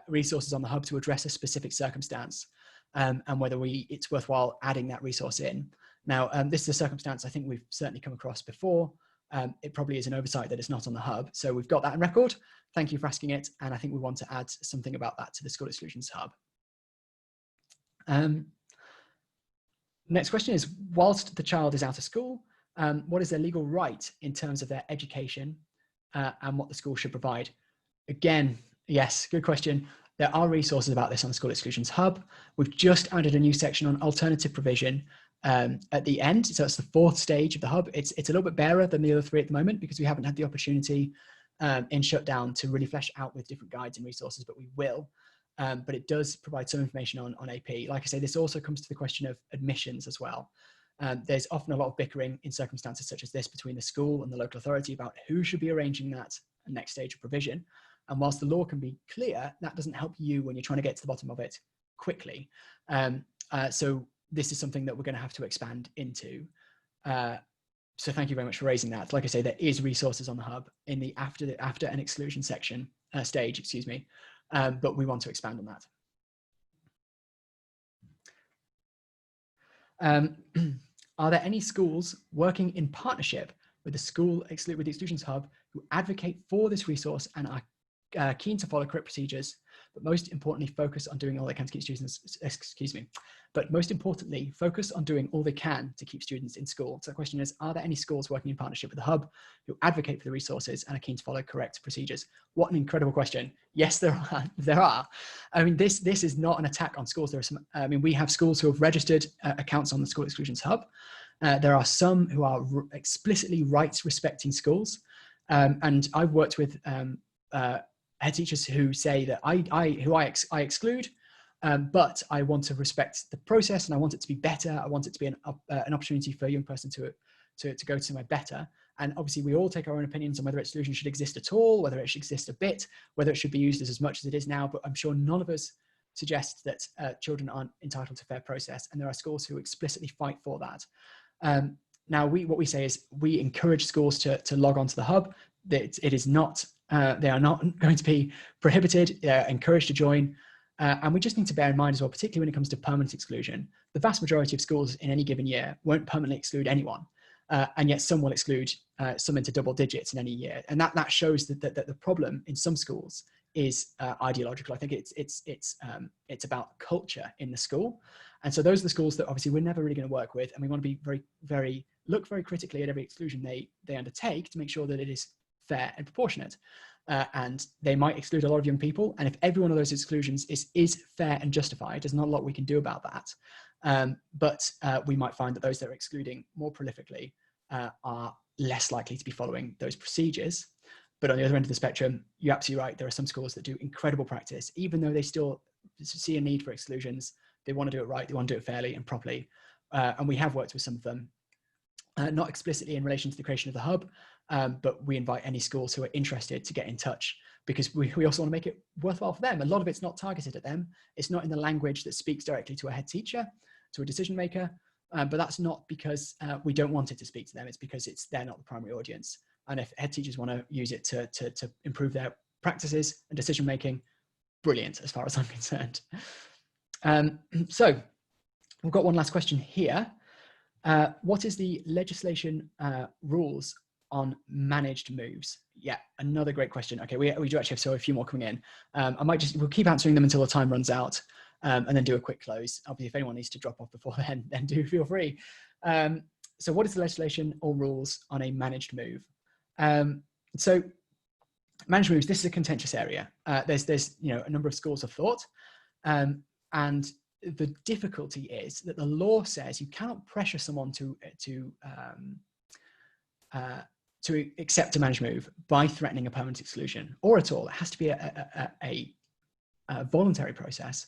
A: resources on the hub to address a specific circumstance, and whether it's worthwhile adding that resource in. Now, this is a circumstance I think we've certainly come across before. It probably is an oversight that it's not on the hub. So we've got that on record. Thank you for asking it. And I think we want to add something about that to the School Exclusions hub. Next question is, whilst the child is out of school, what is their legal right in terms of their education and what the school should provide? Again, yes, good question. There are resources about this on the School Exclusions hub. We've just added a new section on alternative provision at the end. So it's the fourth stage of the hub. It's a little bit barer than the other three at the moment, because we haven't had the opportunity in shutdown to really flesh out with different guides and resources, but we will. But it does provide some information on AP. Like I say, this also comes to the question of admissions as well. There's often a lot of bickering in circumstances such as this between the school and the local authority about who should be arranging that next stage of provision. And whilst the law can be clear, that doesn't help you when you're trying to get to the bottom of it quickly. So this is something that we're going to have to expand into. So thank you very much for raising that. Like I say, there is resources on the hub in the after an exclusion section stage, excuse me. But we want to expand on that. Are there any schools working in partnership with the Exclusions Hub who advocate for this resource and are keen to follow correct procedures, but most importantly, focus on doing all they can to keep students, but most importantly, focus on doing all they can to keep students in school. So the question is, are there any schools working in partnership with the Hub who advocate for the resources and are keen to follow correct procedures? What an incredible question. Yes, there are. There are. I mean, this is not an attack on schools. There are some, I mean, we have schools who have registered accounts on the School Exclusions Hub. There are some who are explicitly rights respecting schools. And I've worked with head teachers who say that I exclude, but I want to respect the process and I want it to be better. I want it to be an opportunity for a young person to go somewhere better. And obviously we all take our own opinions on whether exclusion should exist at all, whether it should exist a bit, whether it should be used as much as it is now. But I'm sure none of us suggest that children aren't entitled to fair process. And there are schools who explicitly fight for that. Now, what we say is we encourage schools to log on to the Hub. It is not, they are not going to be prohibited. They're encouraged to join. And we just need to bear in mind as well, particularly when it comes to permanent exclusion, the vast majority of schools in any given year won't permanently exclude anyone. And yet some will exclude some into double digits in any year. And that shows that the problem in some schools is ideological. I think it's about culture in the school. And so those are the schools that obviously we're never really going to work with. And we want to be look very critically at every exclusion they undertake to make sure that it is fair and proportionate. And they might exclude a lot of young people. And if every one of those exclusions is fair and justified, there's not a lot we can do about that. But we might find that those that are excluding more prolifically are less likely to be following those procedures. But on the other end of the spectrum, you're absolutely right. There are some schools that do incredible practice, even though they still see a need for exclusions. They want to do it right. They want to do it fairly and properly. And we have worked with some of them, not explicitly in relation to the creation of the Hub, but we invite any schools who are interested to get in touch, because we also want to make it worthwhile for them. A lot of it's not targeted at them. It's not in the language that speaks directly to a head teacher, to a decision maker. But that's not because we don't want it to speak to them. It's because they're not the primary audience. And if head teachers want to use it to improve their practices and decision making, brilliant as far as I'm concerned. So we've got one last question here. What is the legislation rules on managed moves? Yeah, another great question. Okay, we do actually have a few more coming in. We'll keep answering them until the time runs out, and then do a quick close. Obviously, if anyone needs to drop off before then do feel free. So what is the legislation or rules on a managed move? So managed moves, this is a contentious area. There's a number of schools of thought, and the difficulty is that the law says you cannot pressure someone to accept a managed move by threatening a permanent exclusion or at all. It has to be a voluntary process.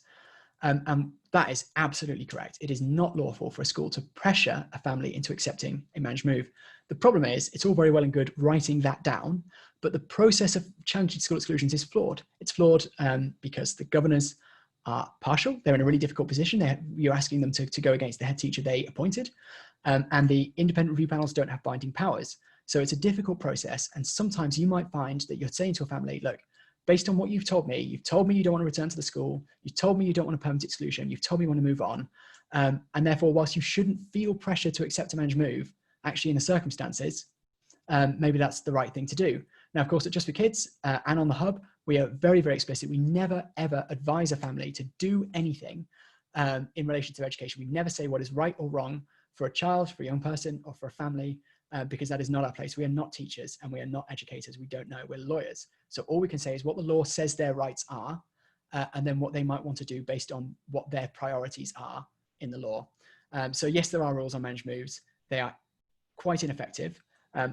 A: And that is absolutely correct. It is not lawful for a school to pressure a family into accepting a managed move. The problem is, it's all very well and good writing that down, but the process of challenging school exclusions is flawed. It's flawed because the governors are partial. They're in a really difficult position. You're asking them to go against the head teacher they appointed, and the independent review panels don't have binding powers. So it's a difficult process. And sometimes you might find that you're saying to a family, look, based on what you've told me you don't want to return to the school, you've told me you don't want a permanent exclusion, you've told me you want to move on. And therefore, whilst you shouldn't feel pressure to accept a managed move, actually in the circumstances, maybe that's the right thing to do. Now, of course, at Just for Kids and on the Hub, we are very, very explicit. We never, ever advise a family to do anything in relation to education. We never say what is right or wrong for a child, for a young person, or for a family, because that is not our place. We are not teachers and we are not educators. We don't know. We're lawyers. So all we can say is what the law says their rights are, and then what they might want to do based on what their priorities are in the law. So yes, there are rules on managed moves. They are quite ineffective.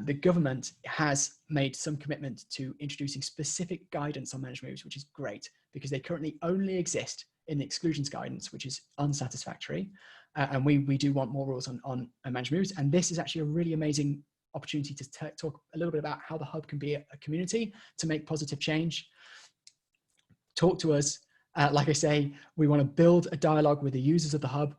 A: The government has made some commitment to introducing specific guidance on managed moves, which is great because they currently only exist in the exclusions guidance, which is unsatisfactory. And we do want more rules on managed moves. And this is actually a really amazing opportunity to talk a little bit about how the Hub can be a community to make positive change. Talk to us. Like I say, we want to build a dialogue with the users of the Hub,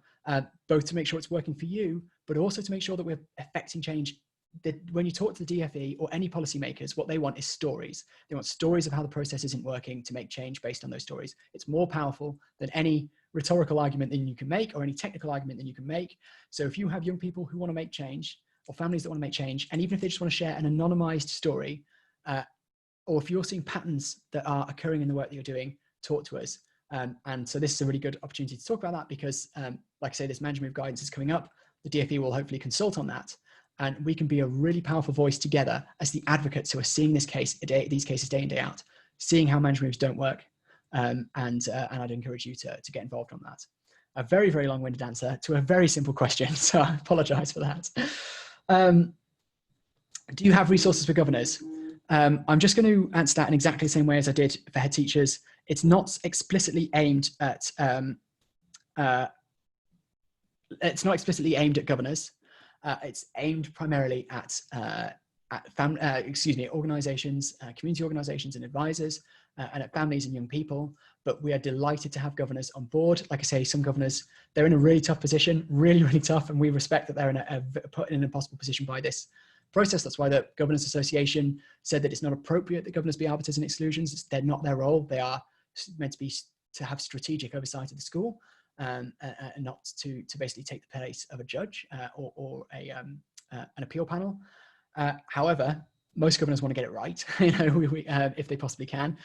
A: both to make sure it's working for you, but also to make sure that we're affecting change. That when you talk to the DFE or any policymakers, what they want is stories. They want stories of how the process isn't working to make change based on those stories. It's more powerful than any rhetorical argument that you can make or any technical argument that you can make. So if you have young people who want to make change or families that want to make change, and even if they just want to share an anonymized story, or if you're seeing patterns that are occurring in the work that you're doing, talk to us. And so this is a really good opportunity to talk about that because, like I say, this management guidance is coming up. The DfE will hopefully consult on that, and we can be a really powerful voice together as the advocates who are seeing these cases day in, day out, seeing how management moves don't work. And I'd encourage you to get involved on that. A very, very long-winded answer to a very simple question, so I apologize for that. Do you have resources for governors? I'm just going to answer that in exactly the same way as I did for head teachers. It's not explicitly aimed at governors. It's aimed primarily at organizations, community organizations and advisors, and at families and young people. But we are delighted to have governors on board. Like I say, some governors, they're in a really tough position, really, really tough, and we respect that they're put in an impossible position by this process. That's why the Governors Association said that it's not appropriate that governors be arbiters in exclusions. They're not their role. They are meant to have strategic oversight of the school, and not to basically take the place of a judge or an appeal panel. However, most governors want to get it right, if they possibly can,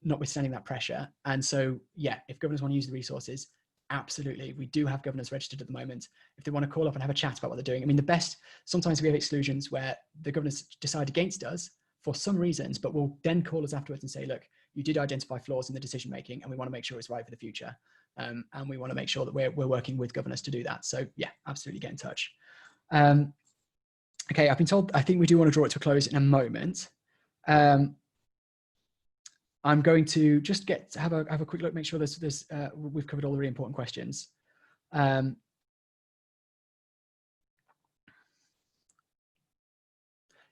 A: notwithstanding that pressure. And so, yeah, if governors want to use the resources, absolutely. We do have governors registered at the moment. If they want to call up and have a chat about what they're doing. I mean, sometimes we have exclusions where the governors decide against us for some reasons, but will then call us afterwards and say, look, you did identify flaws in the decision-making and we want to make sure it's right for the future. And we want to make sure that we're working with governors to do that. So yeah, absolutely get in touch. Okay, I've been told, I think we do want to draw it to a close in a moment. I'm going to just have a quick look, make sure we've covered all the really important questions.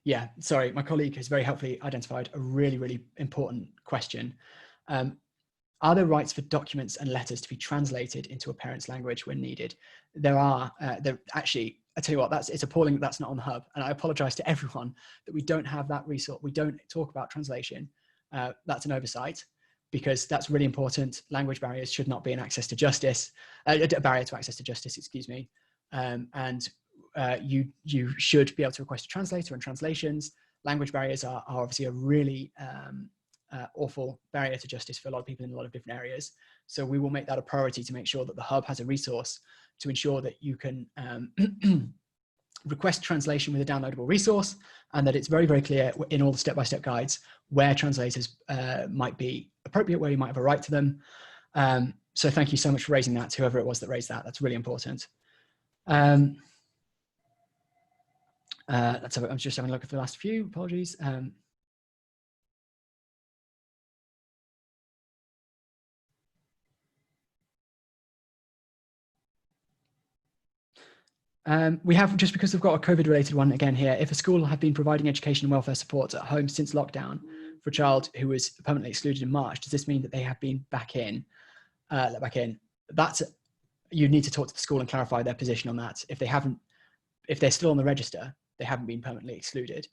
A: Yeah, sorry, my colleague has very helpfully identified a really, really important question. Are there rights for documents and letters to be translated into a parent's language when needed? There are. Actually, I tell you what, it's appalling that that's not on the hub. And I apologize to everyone that we don't have that resource. We don't talk about translation. That's an oversight, because that's really important. Language barriers should not be an access to justice, a barrier to access to justice, excuse me. And you should be able to request a translator and translations. Language barriers are obviously a really awful barrier to justice for a lot of people in a lot of different areas. So we will make that a priority to make sure that the hub has a resource to ensure that you can request translation with a downloadable resource, and that it's very, very clear in all the step-by-step guides where translators might be appropriate, where you might have a right to them. So thank you so much for raising that, whoever it was that raised that. That's really important. I'm just having a look at the last few, apologies. We have, just because we've got a COVID related one again here, if a school have been providing education and welfare support at home since lockdown for a child who was permanently excluded in March, does this mean that they have been back in? You need to talk to the school and clarify their position on that. If they're still on the register, they haven't been permanently excluded.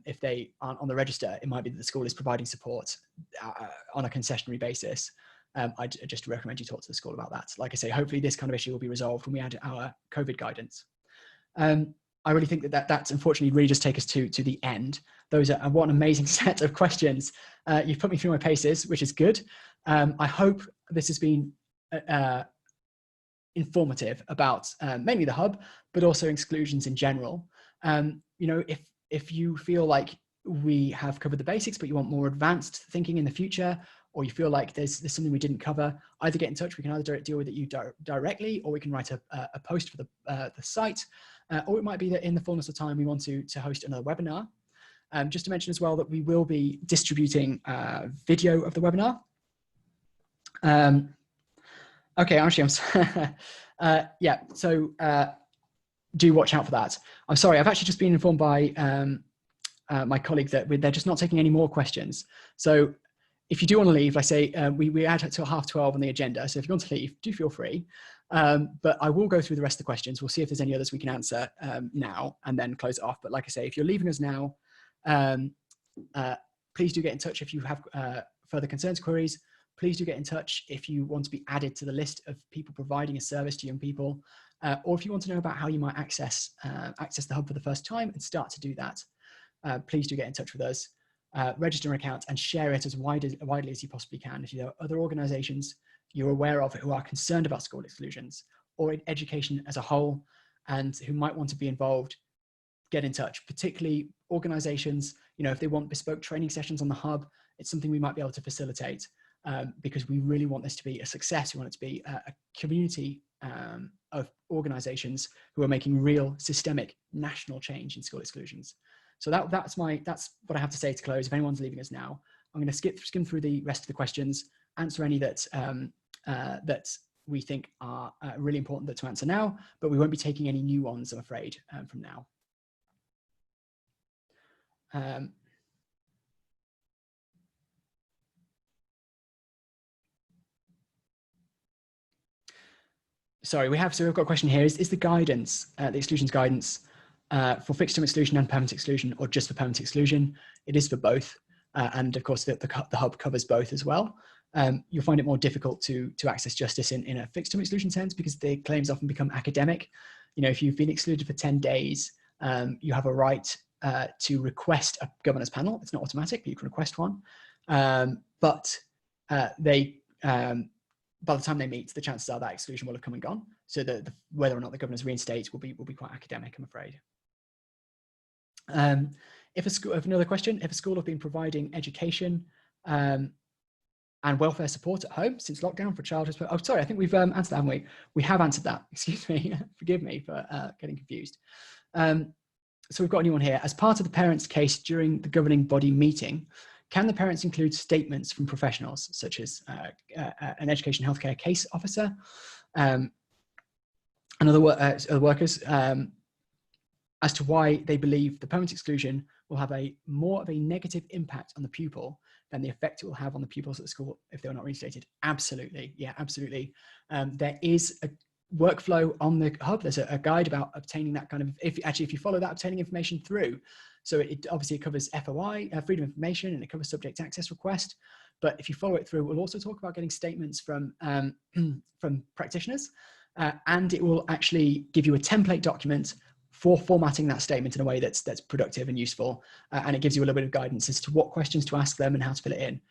A: If they aren't on the register, it might be that the school is providing support on a concessionary basis. I just recommend you talk to the school about that. Like I say, hopefully this kind of issue will be resolved when we add our COVID guidance. I really think that's unfortunately really just take us to the end. Those are what an amazing set of questions. You've put me through my paces, which is good. I hope this has been informative about mainly the hub, but also exclusions in general. If you feel like we have covered the basics, but you want more advanced thinking in the future, or you feel like there's something we didn't cover, either get in touch. We can either deal with it directly, or we can write a post for the site, or it might be that in the fullness of time we want to host another webinar. Just to mention as well that we will be distributing video of the webinar. Okay, actually, yeah, so do watch out for that. I'm sorry, I've actually just been informed by my colleague that they're just not taking any more questions. So if you do want to leave, I say we add till 12:30 on the agenda. So if you want to leave, do feel free. But I will go through the rest of the questions. We'll see if there's any others we can answer now and then close it off. But like I say, if you're leaving us now, please do get in touch if you have further concerns, queries. Please do get in touch if you want to be added to the list of people providing a service to young people, or if you want to know about how you might access the hub for the first time and start to do that. Please do get in touch with us. register an account and share it as widely as you possibly can. If you have other organizations you're aware of who are concerned about school exclusions or in education as a whole and who might want to be involved, get in touch, particularly organizations, if they want bespoke training sessions on the hub, it's something we might be able to facilitate because we really want this to be a success. We want it to be a community of organizations who are making real systemic national change in school exclusions. So that's what I have to say to close. If anyone's leaving us now, I'm going to skim through the rest of the questions, answer any that we think are really important to answer now, but we won't be taking any new ones, I'm afraid, from now. Sorry, we've got a question here. Is the guidance, the exclusions guidance, for fixed term exclusion and permanent exclusion, or just for permanent exclusion? It is for both. And of course, the hub covers both as well. You'll find it more difficult to access justice in a fixed term exclusion sense because the claims often become academic. If you've been excluded for 10 days, you have a right to request a governance panel. It's not automatic, but you can request one. But by the time they meet, the chances are that exclusion will have come and gone. So whether or not the governors reinstate will be quite academic, I'm afraid. Another question, if a school have been providing education and welfare support at home since lockdown for childhood, oh, sorry, I think we've answered that, haven't we? We have answered that, excuse me, forgive me for getting confused. So we've got a new one here. As part of the parents' case during the governing body meeting, can the parents include statements from professionals such as an education healthcare case officer and other workers as to why they believe the permanent exclusion will have more of a negative impact on the pupil than the effect it will have on the pupils at the school if they're not reinstated? Absolutely, yeah, absolutely. There is a workflow on the hub. There's a guide about obtaining that kind of, if you follow that, obtaining information through. So it covers FOI, freedom of information, and it covers subject access request. But if you follow it through, we'll also talk about getting statements from practitioners, and it will actually give you a template document for formatting that statement in a way that's productive and useful. And it gives you a little bit of guidance as to what questions to ask them and how to fill it in.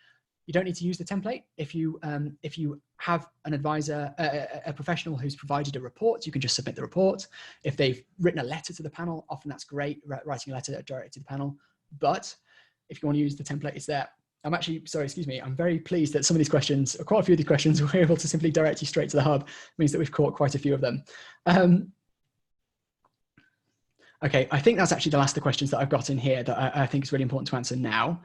A: You don't need to use the template. If you have an advisor, a professional who's provided a report, you can just submit the report. If they've written a letter to the panel, often that's great, writing a letter directed to the panel. But if you want to use the template, it's there. I'm actually, sorry, excuse me, I'm very pleased that some of these questions, or quite a few of these questions, we're able to simply direct you straight to the hub. It means that we've caught quite a few of them. Okay, I think that's actually the last of the questions that I've got in here that I think is really important to answer now.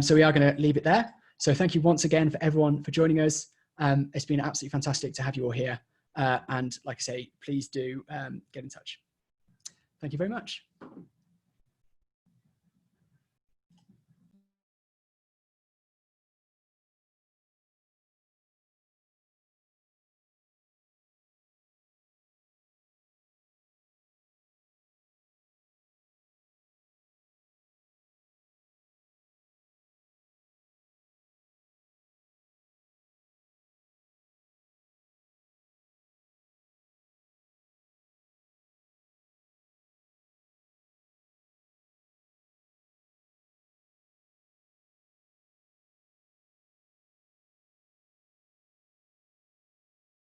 A: So we are going to leave it there. So thank you once again for everyone for joining us. It's been absolutely fantastic to have you all here. And like I say, please do get in touch. Thank you very much.